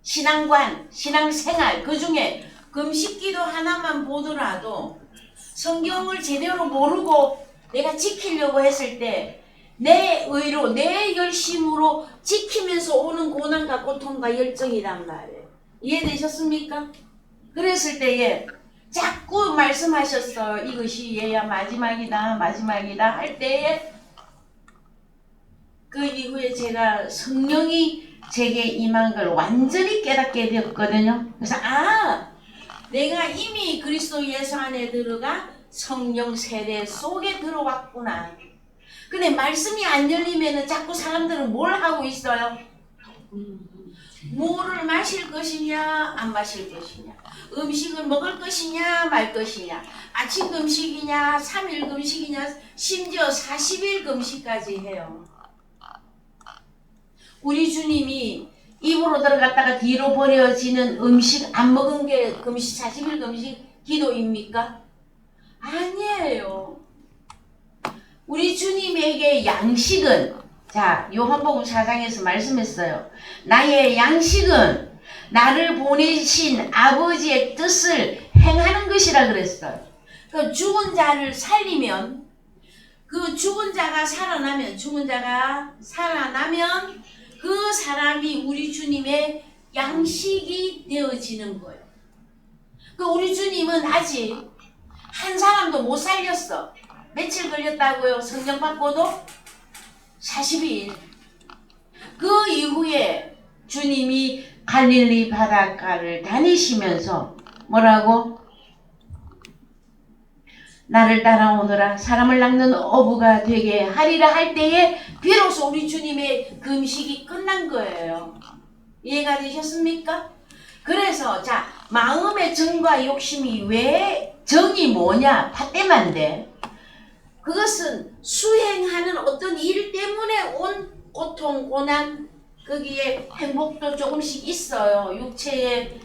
신앙관, 신앙생활, 그 중에 금식기도 하나만 보더라도 성경을 제대로 모르고 내가 지키려고 했을 때 내 의로, 내 열심으로 지키면서 오는 고난과 고통과 열정이란 말이에요. 이해되셨습니까? 그랬을 때에 자꾸 말씀하셨어요. 이것이 얘야 마지막이다 할 때에 그 이후에 제가 성령이 제게 임한 걸 완전히 깨닫게 되었거든요. 그래서 내가 이미 그리스도 예수 안에 들어가 성령 세례 속에 들어왔구나. 근데 말씀이 안 열리면은 자꾸 사람들은 뭘 하고 있어요? 물을 마실 것이냐 안 마실 것이냐, 음식을 먹을 것이냐 말 것이냐, 아침 금식이냐 3일 금식이냐 심지어 40일 금식까지 해요. 우리 주님이 입으로 들어갔다가 뒤로 버려지는 음식 안 먹은 게 금식 40일 금식 기도입니까? 아니에요. 우리 주님에게 양식은 요한복음 4장에서 말씀했어요. 나의 양식은 나를 보내신 아버지의 뜻을 행하는 것이라 그랬어요. 그 죽은 자를 살리면, 그 죽은 자가 살아나면 그 사람이 우리 주님의 양식이 되어지는 거예요. 그 우리 주님은 아직 한 사람도 못 살렸어. 며칠 걸렸다고요? 성령 받고도 40일. 그 이후에 주님이 갈릴리 바닷가를 다니시면서 뭐라고? 나를 따라오너라 사람을 낚는 어부가 되게 하리라 할 때에 비로소 우리 주님의 금식이 끝난 거예요. 이해가 되셨습니까? 그래서 마음의 정과 욕심이 왜 정이 뭐냐? 팥대만데 그것은 수행하는 어떤 일 때문에 온 고통, 고난, 거기에 행복도 조금씩 있어요. 육체의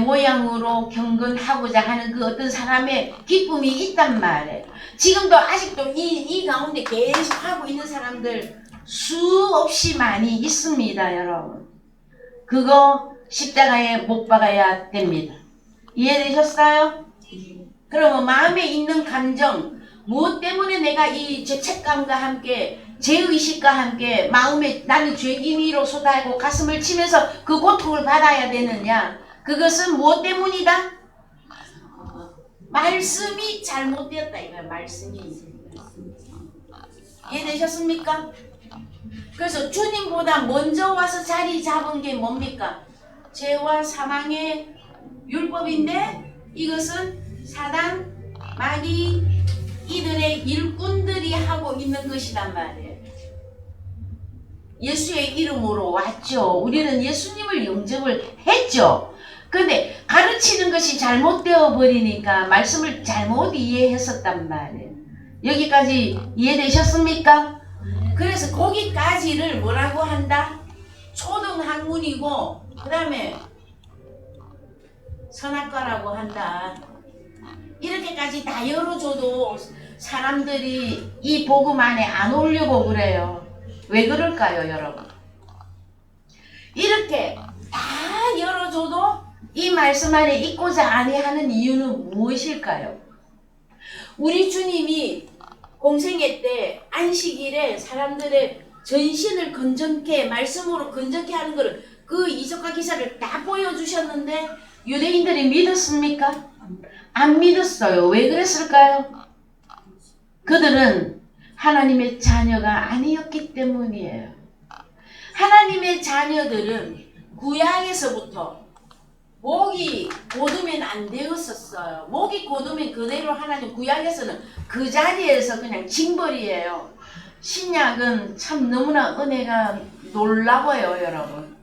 모양으로 경건하고자 하는 그 어떤 사람의 기쁨이 있단 말이에요. 지금도 아직도 이 가운데 계속 하고 있는 사람들 수없이 많이 있습니다, 여러분. 그거 십자가에 못 박아야 됩니다. 이해되셨어요? 그러면 마음에 있는 감정, 무엇 때문에 내가 이 죄책감과 함께 죄의식과 함께 마음에 나는 죄인이로 쏟아지고 가슴을 치면서 그 고통을 받아야 되느냐? 그것은 무엇 때문이다? 말씀이 잘못되었다 이거야. 말씀이. 이해되셨습니까? 그래서 주님보다 먼저 와서 자리 잡은 게 뭡니까? 죄와 사망의 율법인데 이것은 사단, 마귀, 이들의 일꾼들이 하고 있는 것이란 말이에요. 예수의 이름으로 왔죠. 우리는 예수님을 영접을 했죠. 근데 가르치는 것이 잘못되어 버리니까 말씀을 잘못 이해했었단 말이에요. 여기까지 이해되셨습니까? 그래서 거기까지를 뭐라고 한다? 초등학문이고 그 다음에 선악과라고 한다. 이렇게까지 다 열어줘도 사람들이 이 복음 안에 안 오려고 그래요. 왜 그럴까요, 여러분? 이렇게 다 열어줘도 이 말씀 안에 있고자 아니하는 이유는 무엇일까요? 우리 주님이 공생애 때 안식일에 사람들의 전신을 건전케 말씀으로 건전케 하는 것을 그 이적과 기사를 다 보여주셨는데 유대인들이 믿었습니까? 안 믿었어요. 왜 그랬을까요? 그들은 하나님의 자녀가 아니었기 때문이에요. 하나님의 자녀들은 구약에서부터 목이 곧으면 안 되었었어요. 목이 곧으면 그대로 하나님 구약에서는 그 자리에서 그냥 징벌이에요. 신약은 참 너무나 은혜가 놀라워요, 여러분.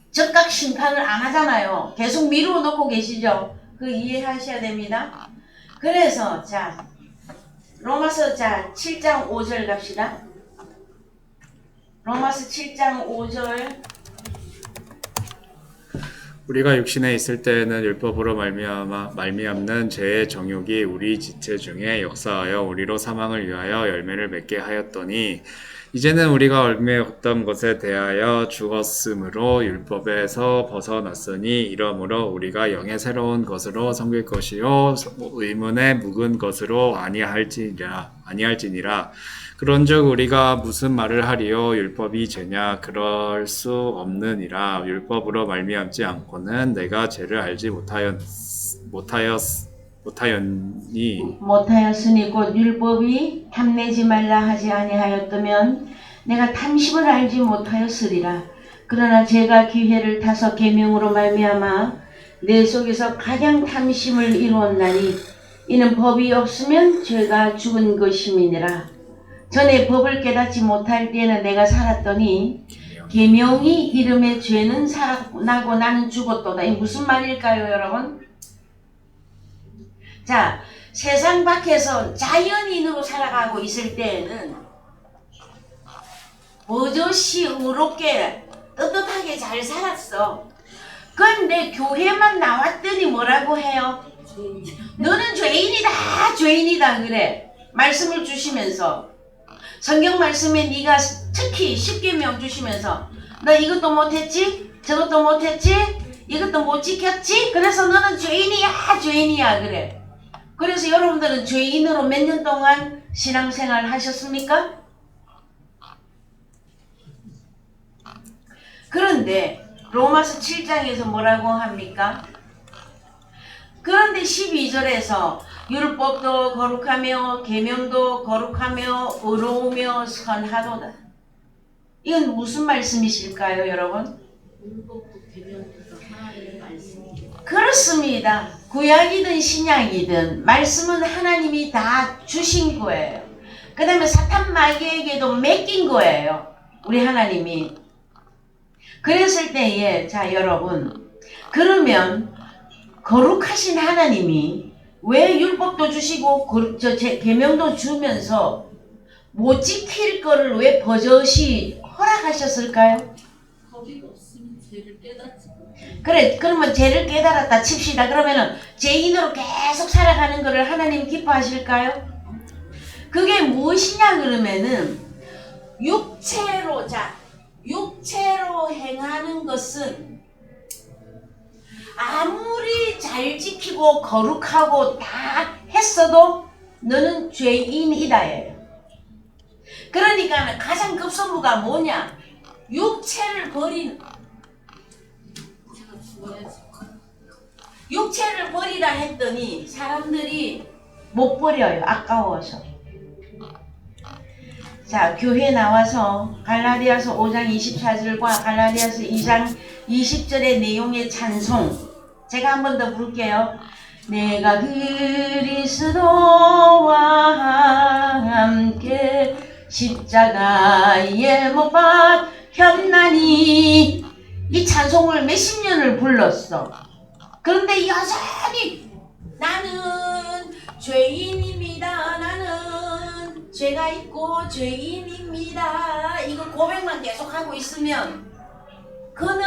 즉각 심판을 안 하잖아요. 계속 미루어 놓고 계시죠. 그 이해하셔야 됩니다. 그래서 자 로마서 7장 5절 갑시다. 로마서 7장 5절.
우리가 육신에 있을 때에는 율법으로 말미암는 죄의 정욕이 우리 지체 중에 역사하여 우리로 사망을 위하여 열매를 맺게 하였더니 이제는 우리가 얼매 없던 것에 대하여 죽었으므로 율법에서 벗어났으니 이러므로 우리가 영의 새로운 것으로 섬길 것이요 의문의 묵은 것으로 아니할지니라. 그런즉 우리가 무슨 말을 하리요? 율법이 죄냐? 그럴 수 없느니라. 율법으로 말미암지 않고는 내가 죄를 알지
못하였으니 곧 율법이 탐내지 말라 하지 아니하였다면 내가 탐심을 알지 못하였으리라. 그러나 제가 기회를 타서 계명으로 말미암아 내 속에서 가장 탐심을 이루었나니 이는 법이 없으면 죄가 죽은 것임이니라. 전에 법을 깨닫지 못할 때에는 내가 살았더니 계명이 이름에 죄는 살아나고 나는 죽었도다. 이게 무슨 말일까요, 여러분? 자, 세상 밖에서 자연인으로 살아가고 있을 때에는 버젓이 의롭게 떳떳하게 잘 살았어. 그런데 교회만 나왔더니 뭐라고 해요? 너는 죄인이다, 죄인이다 그래. 말씀을 주시면서 성경 말씀에 네가 특히 10계명 주시면서 너 이것도 못했지? 저것도 못했지? 이것도 못 지켰지? 그래서 너는 죄인이야, 죄인이야 그래. 그래서 여러분들은 죄인으로 몇 년 동안 신앙생활 하셨습니까? 그런데 로마서 7장에서 뭐라고 합니까? 그런데 12절에서 율법도 거룩하며 계명도 거룩하며 의로우며 선하도다. 이건 무슨 말씀이실까요, 여러분?
율법도 계명도 하나님의 말씀이에요.
그렇습니다. 구약이든 신약이든 말씀은 하나님이 다 주신 거예요. 그 다음에 사탄 마귀에게도 맡긴 거예요. 우리 하나님이. 그랬을 때에 자 여러분, 그러면 거룩하신 하나님이 왜 율법도 주시고 계명도 주면서 못 지킬 거를 왜 버젓이 허락하셨을까요?
법이 없으면 죄를 깨닫지 못해.
그래, 그러면 죄를 깨달았다 칩시다. 그러면은 죄인으로 계속 살아가는 거를 하나님 기뻐하실까요? 그게 무엇이냐 그러면은 육체로 행하는 것은 아무리 잘 지키고 거룩하고 다 했어도 너는 죄인이다예요. 그러니까 가장 급선무가 뭐냐? 육체를 버리는.
제가 죽어야지.
육체를 버리라 했더니 사람들이 못 버려요. 아까워서. 자, 교회 나와서 갈라디아서 5장 24절과 갈라디아서 2장 20절의 내용의 찬송 제가 한 번 더 부를게요. 내가 그리스도와 함께 십자가에 못 박혔나니 이 찬송을 몇십 년을 불렀어. 그런데 여전히 나는 죄인입니다. 나는 죄가 있고 죄인입니다. 이거 고백만 계속하고 있으면 그는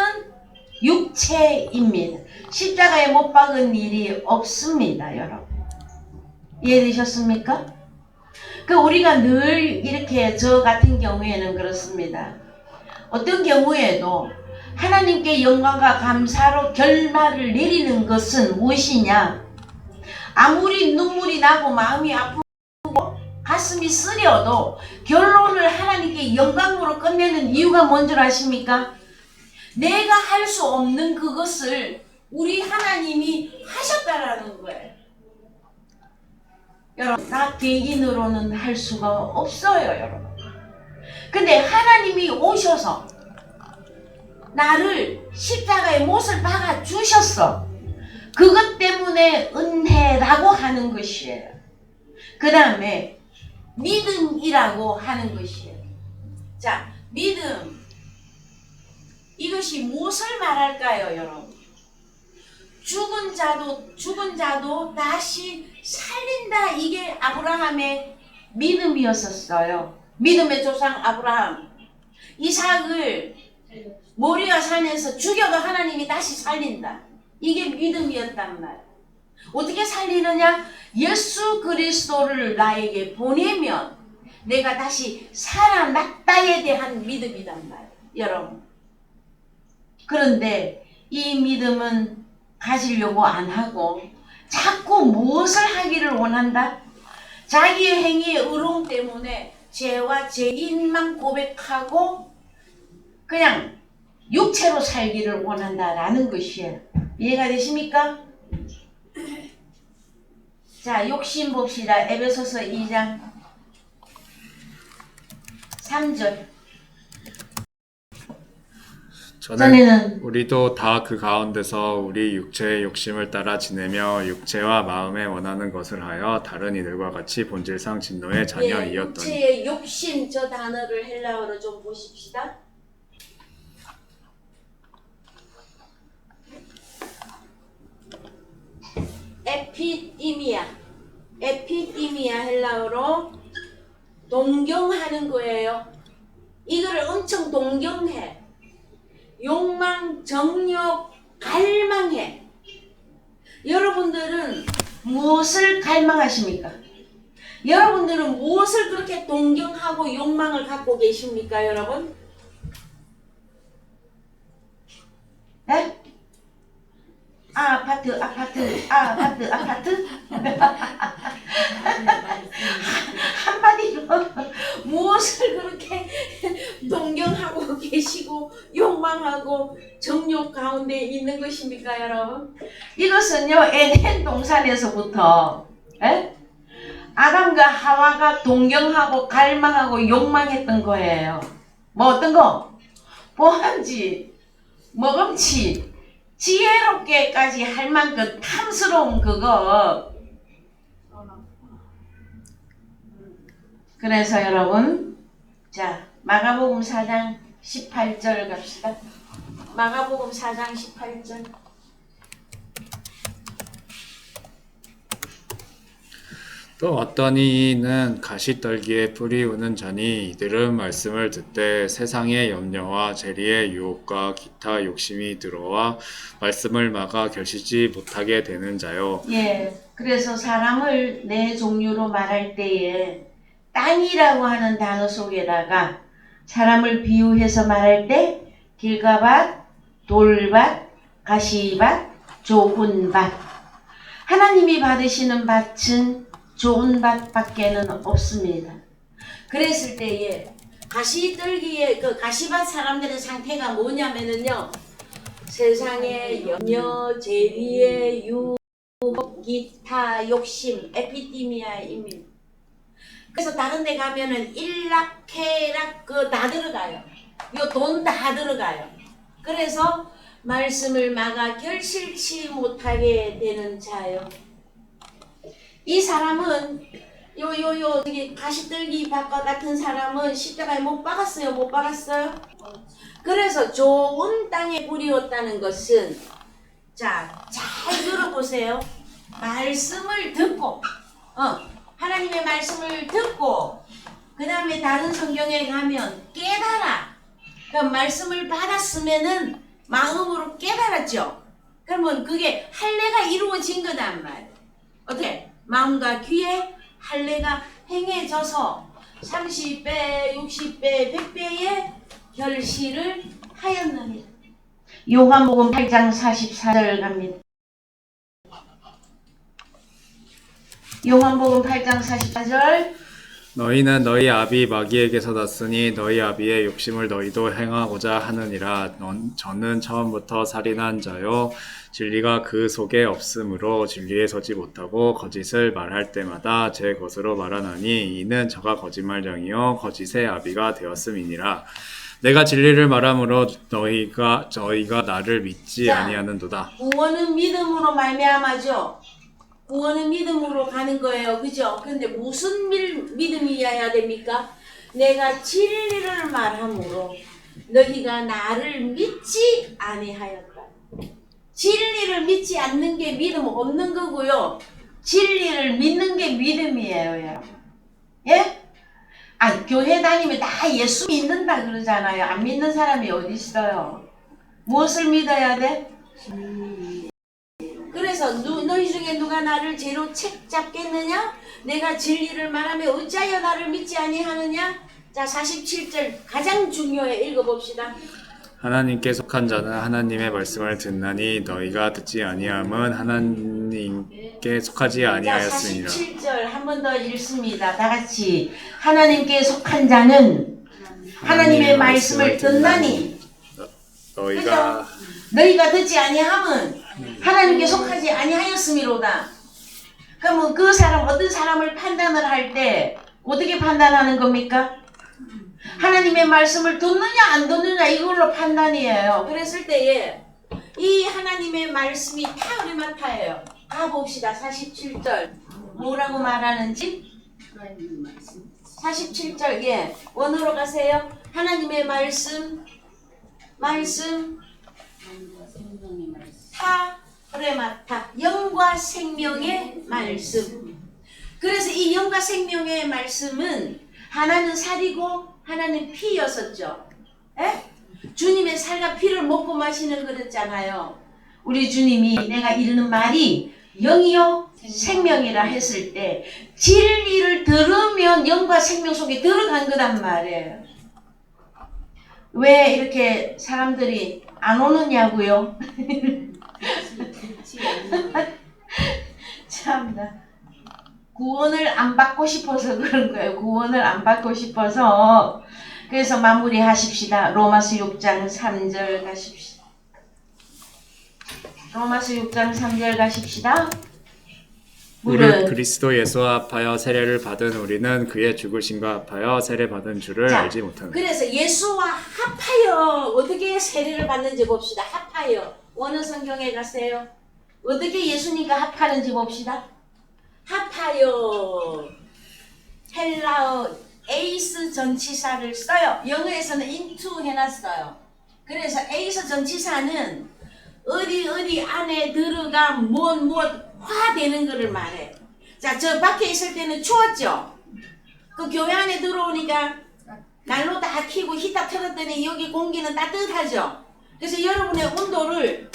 육체입니다. 십자가에 못 박은 일이 없습니다, 여러분. 이해되셨습니까? 그 우리가 늘 이렇게 저 같은 경우에는 그렇습니다. 어떤 경우에도 하나님께 영광과 감사로 결말을 내리는 것은 무엇이냐? 아무리 눈물이 나고 마음이 아프고 가슴이 쓰려도 결론을 하나님께 영광으로 끝내는 이유가 뭔 줄 아십니까? 내가 할 수 없는 그것을 우리 하나님이 하셨다라는 거예요. 여러분, 나 개인으로는 할 수가 없어요, 여러분. 근데 하나님이 오셔서 나를 십자가의 못을 박아 주셨어. 그것 때문에 은혜라고 하는 것이에요. 그 다음에 믿음이라고 하는 것이에요. 자, 믿음. 이것이 무엇을 말할까요, 여러분? 죽은 자도 다시 살린다. 이게 아브라함의 믿음이었었어요. 믿음의 조상 아브라함. 이삭을 모리아 산에서 죽여도 하나님이 다시 살린다. 이게 믿음이었단 말. 어떻게 살리느냐? 예수 그리스도를 나에게 보내면 내가 다시 살아났다에 대한 믿음이란 말. 여러분. 그런데 이 믿음은 가지려고 안 하고 자꾸 무엇을 하기를 원한다? 자기의 행위의 의로움 때문에 죄와 죄인만 고백하고 그냥 육체로 살기를 원한다라는 것이에요. 이해가 되십니까? 자, 욕심 봅시다. 에베소서 2장 3절. 전에는
우리도 다 그 가운데서 우리 육체의 욕심을 따라 지내며 육체와 마음에 원하는 것을 하여 다른 이들과 같이 본질상 진노의 자녀이었더니.
육체의 욕심 저 단어를 헬라어로 좀 보십시다. 에피디미아 헬라어로 동경하는 거예요. 이거를 엄청 동경해. 욕망, 정욕, 갈망해. 여러분들은 무엇을 갈망하십니까? 여러분들은 무엇을 그렇게 동경하고 욕망을 갖고 계십니까, 여러분? 네? 아파트. 한마디로 무엇을 그렇게 동경하고 계시고 욕망하고 정욕 가운데 있는 것입니까, 여러분? 이것은요, 에덴 동산에서부터 아담과 하와가 동경하고 갈망하고 욕망했던 거예요. 뭐 어떤 거? 보암지, 먹음치, 지혜롭게까지 할 만큼 탐스러운 그거. 그래서 여러분, 자, 마가복음 4장 18절 갑시다. 마가복음 4장 18절.
또 어떤 이는 가시떨기에 뿌리 우는 자니 이들은 말씀을 듣되 세상의 염려와 재리의 유혹과 기타 욕심이 들어와 말씀을 막아 결실지 못하게 되는 자요.
예, 그래서 사람을 네 종류로 말할 때에 땅이라고 하는 단어 속에다가 사람을 비유해서 말할 때 길가밭, 돌밭, 가시밭, 좋은 밭. 하나님이 받으시는 밭은 좋은 밭밖에는 없습니다. 그랬을 때에 가시떨기에 그 가시밭 사람들의 상태가 뭐냐면은요, 세상의 염려, 재리의 유혹, 기타 욕심, 에피디미아입니다. 그래서 다른 데 가면은 일락, 쾌락 그 다 들어가요. 요 돈 다 들어가요. 그래서 말씀을 막아 결실치 못하게 되는 자요. 이 사람은 저기 가시떨기 밭과 같은 사람은 십자가에 못 박았어요, 못 박았어요? 그래서 좋은 땅에 뿌리었다는 것은, 자, 잘 들어보세요. 말씀을 듣고, 하나님의 말씀을 듣고, 그 다음에 다른 성경에 가면 깨달아. 그러니까 말씀을 받았으면은 마음으로 깨달았죠. 그러면 그게 할례가 이루어진 거단 말이에요. 어떻게? 마음과 귀에 할례가 행해져서 30배, 60배, 100배의 결실을 하였느니라. 요한복음 8장 44절 갑니다. 요한복음 8장 44절.
너희는 너희 아비 마귀에게서 났으니 너희 아비의 욕심을 너희도 행하고자 하느니라. 저는 처음부터 살인한 자요 진리가 그 속에 없으므로 진리에 서지 못하고 거짓을 말할 때마다 제 것으로 말하나니 이는 저가 거짓말쟁이요 거짓의 아비가 되었음이니라. 내가 진리를 말함으로 저희가 나를 믿지
자,
아니하는도다.
구원은 믿음으로 말미암아죠. 구원은 믿음으로 가는 거예요. 그죠? 근데 무슨 믿음이어야 됩니까? 내가 진리를 말함으로 너희가 나를 믿지 아니하였다. 진리를 믿지 않는 게 믿음 없는 거고요. 진리를 믿는 게 믿음이에요. 여러분. 예? 아, 교회 다니면 다 예수 믿는다 그러잖아요. 안 믿는 사람이 어디 있어요? 무엇을 믿어야 돼? 그래서 너희 중에 누가 나를 죄로 책 잡겠느냐? 내가 진리를 말하며 어찌하여 나를 믿지 아니하느냐? 자, 47절 가장 중요해. 읽어봅시다.
하나님께 속한 자는 하나님의 말씀을 듣나니 너희가 듣지 아니함은 하나님께 속하지
자,
아니하였으니라.
47절 한 번 더 읽습니다. 다 같이. 하나님께 속한 자는 하나님의 말씀을 듣나니
너희가
너희가 듣지 아니함은 하나님께 속하지 아니하였음이로다. 그러면 그 사람, 어떤 사람을 판단을 할 때 어떻게 판단하는 겁니까? 하나님의 말씀을 듣느냐 안 듣느냐 이걸로 판단이에요. 그랬을 때에 이 하나님의 말씀이 타우리마타예요. 가봅시다. 47절 뭐라고 말하는지. 47절 예 원어로 가세요. 하나님의 말씀 타우리마타 영과 생명의 말씀. 그래서 이 영과 생명의 말씀은 하나는 살이고 하나는 피였었죠. 에? 주님의 살과 피를 먹고 마시는 그랬잖아요. 우리 주님이 내가 이르는 말이 영이요 생명이라 했을 때 진리를 들으면 영과 생명 속에 들어간 거란 말이에요. 왜 이렇게 사람들이 안 오느냐고요? 참나. 구원을 안 받고 싶어서 그런 거예요. 구원을 안 받고 싶어서. 그래서 마무리하십시다. 로마서 6장 3절 가십시다. 로마서 6장 3절 가십시다.
무릇 그리스도 예수와 합하여 세례를 받은 우리는 그의 죽으심과 합하여 세례 받은 줄을
자,
알지 못하는.
그래서 예수와 합하여 어떻게 세례를 받는지 봅시다. 합하여. 원어 성경에 가세요. 어떻게 예수님과 합하는지 봅시다. 합하여. 헬라어 에이스 전치사를 써요. 영어에서는 into 해놨어요. 그래서 에이스 전치사는 어디 안에 들어가 무엇 화되는 거를 말해. 자, 저 밖에 있을 때는 추웠죠. 그 교회 안에 들어오니까 난로 다 켜고 히터 틀었더니 여기 공기는 따뜻하죠. 그래서 여러분의 온도를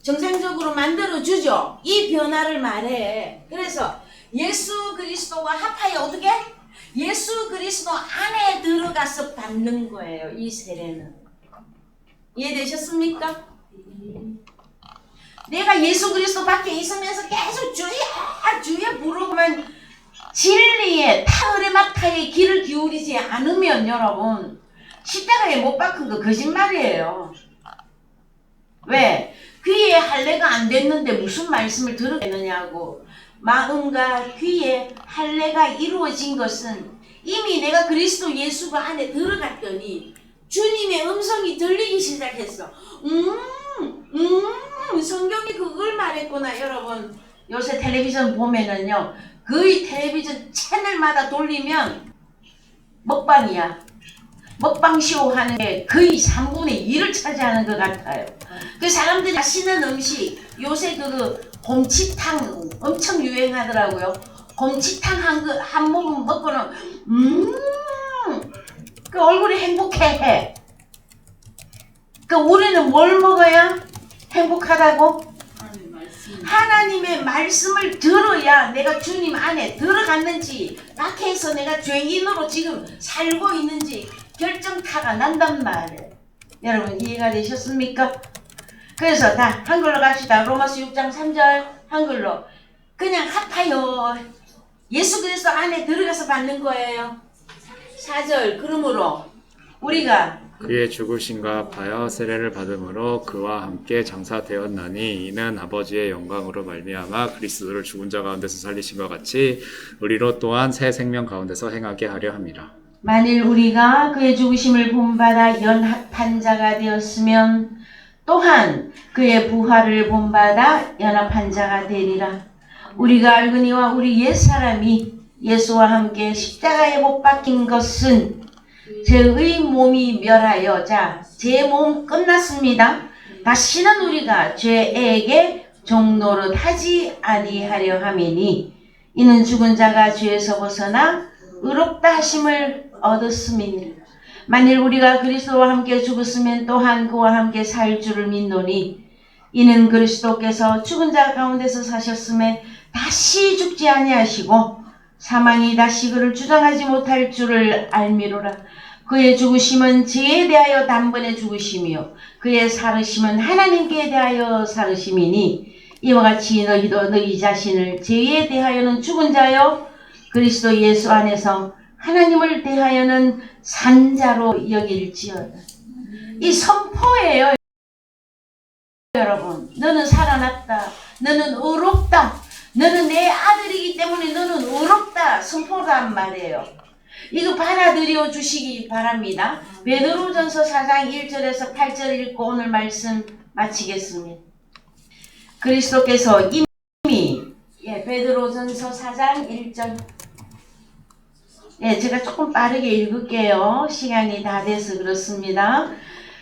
정상적으로 만들어주죠. 이 변화를 말해. 그래서 예수 그리스도와 합하여 어떻게? 예수 그리스도 안에 들어가서 받는 거예요. 이 세례는. 이해되셨습니까? 내가 예수 그리스도 밖에 있으면서 계속 주여 부르고만 진리의 타으레마타의 귀를 기울이지 않으면 여러분 십자가에 못 박힌 거 거짓말이에요. 왜? 귀에 할례가 안 됐는데 무슨 말씀을 들었겠느냐고. 마음과 귀에 할례가 이루어진 것은 이미 내가 그리스도 예수가 안에 들어갔더니 주님의 음성이 들리기 시작했어. 성경이 그걸 말했구나. 여러분 요새 텔레비전 보면은요 거의 텔레비전 채널마다 돌리면 먹방이야. 먹방쇼 하는 게 거의 3분의 1을 차지하는 것 같아요. 그 사람들이 맛있는 음식 요새 그 곰치탕 엄청 유행하더라고요. 곰치탕 한 모금 먹고는 그 얼굴이 행복해. 그 우리는 뭘 먹어야 행복하다고? 하나님의 말씀을 들어야 내가 주님 안에 들어갔는지 밖에서 내가 죄인으로 지금 살고 있는지 결정타가 난단 말이에요. 여러분 이해가 되셨습니까? 그래서 다 한글로 갑시다. 로마서 6장 3절 한글로. 그냥 합하여 예수 그리스도 안에 들어가서 받는 거예요. 4절 그러므로 우리가
그의 죽으심과 합하여 세례를 받음으로 그와 함께 장사되었나니 이는 아버지의 영광으로 말미암아 그리스도를 죽은 자 가운데서 살리신 것 같이 우리로 또한 새 생명 가운데서 행하게 하려 함이라.
만일 우리가 그의 죽으심을 본받아 연합한 자가 되었으면 또한 그의 부활을 본받아 연합한 자가 되리라. 우리가 알거니와 우리 옛사람이 예수와 함께 십자가에 못 박힌 것은 죄의 몸이 멸하여 제 몸 끝났습니다. 다시는 우리가 죄에게 종노릇 하지 아니하려 함이니 이는 죽은 자가 죄에서 벗어나 의롭다 하심을 얻었음이니라. 만일 우리가 그리스도와 함께 죽었으면 또한 그와 함께 살 줄을 믿노니 이는 그리스도께서 죽은 자 가운데서 사셨음에 다시 죽지 아니하시고 사망이 다시 그를 주장하지 못할 줄을 알미로라. 그의 죽으심은 죄에 대하여 단번에 죽으심이요 그의 살으심은 하나님께 대하여 살으심이니 이와 같이 너희도 너희 자신을 죄에 대하여는 죽은 자요 그리스도 예수 안에서 하나님을 대하여는 산 자로 여길지어다. 이 선포예요. 여러분, 너는 살아났다. 너는 의롭다. 너는 내 아들이기 때문에 너는 의롭다. 선포란 말이에요. 이거 받아들여 주시기 바랍니다. 베드로전서 4장 1절에서 8절 읽고 오늘 말씀 마치겠습니다. 그리스도께서 이미 베드로전서 4장 1절 제가 조금 빠르게 읽을게요. 시간이 다 돼서 그렇습니다.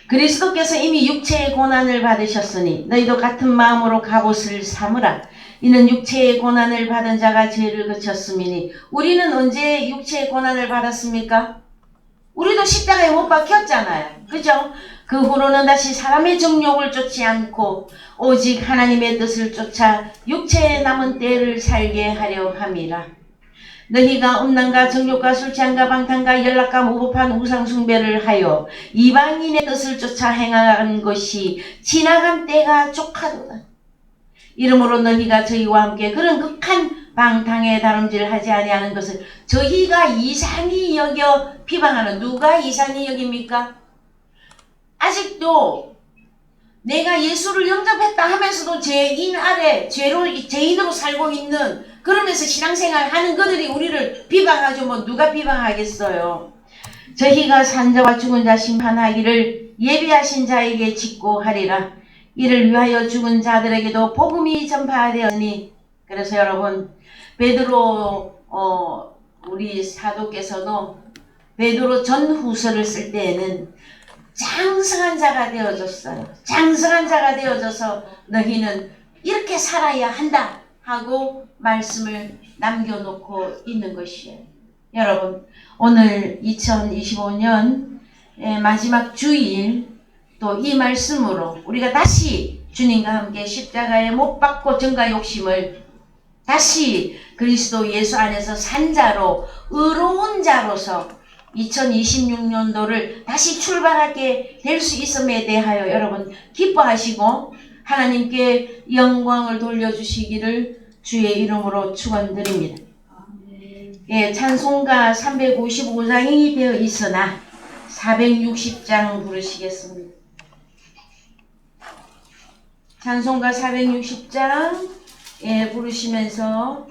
그리스도께서 이미 육체의 고난을 받으셨으니 너희도 같은 마음으로 갑옷을 삼으라. 이는 육체의 고난을 받은 자가 죄를 그쳤음이니 우리는 언제 육체의 고난을 받았습니까? 우리도 십자가에 못 박혔잖아요. 그죠? 그 후로는 다시 사람의 정욕을 쫓지 않고 오직 하나님의 뜻을 쫓아 육체에 남은 때를 살게 하려 함이라. 너희가 음란과 정욕과 술취함과 방탕과 연락과 무법한 우상숭배를 하여 이방인의 뜻을 쫓아 행한 것이 지나간 때가 족하도다. 이러므로 너희가 저희와 함께 그런 극한 방탕에 다름질하지 아니하는 것을 저희가 이상히 여겨 비방하는 누가 이상히 여깁니까? 아직도 내가 예수를 영접했다 하면서도 죄인 아래 죄인으로 살고 있는 그러면서 신앙생활 하는 그들이 우리를 비방하죠. 뭐 누가 비방하겠어요. 저희가 산자와 죽은 자 심판하기를 예비하신 자에게 직고하리라. 이를 위하여 죽은 자들에게도 복음이 전파되었으니 그래서 여러분 베드로 우리 사도께서도 베드로 전후서를 쓸 때에는 장성한 자가 되어졌어요. 장성한 자가 되어져서 너희는 이렇게 살아야 한다 하고 말씀을 남겨놓고 있는 것이에요. 여러분 오늘 2025년 마지막 주일 또 이 말씀으로 우리가 다시 주님과 함께 십자가에 못 박고 정가 욕심을 다시 그리스도 예수 안에서 산 자로 의로운 자로서 2026년도를 다시 출발하게 될 수 있음에 대하여 여러분 기뻐하시고 하나님께 영광을 돌려주시기를 주의 이름으로 축원드립니다. 찬송가 355장이 되어 있으나 460장 부르시겠습니다. 찬송가 460장 부르시면서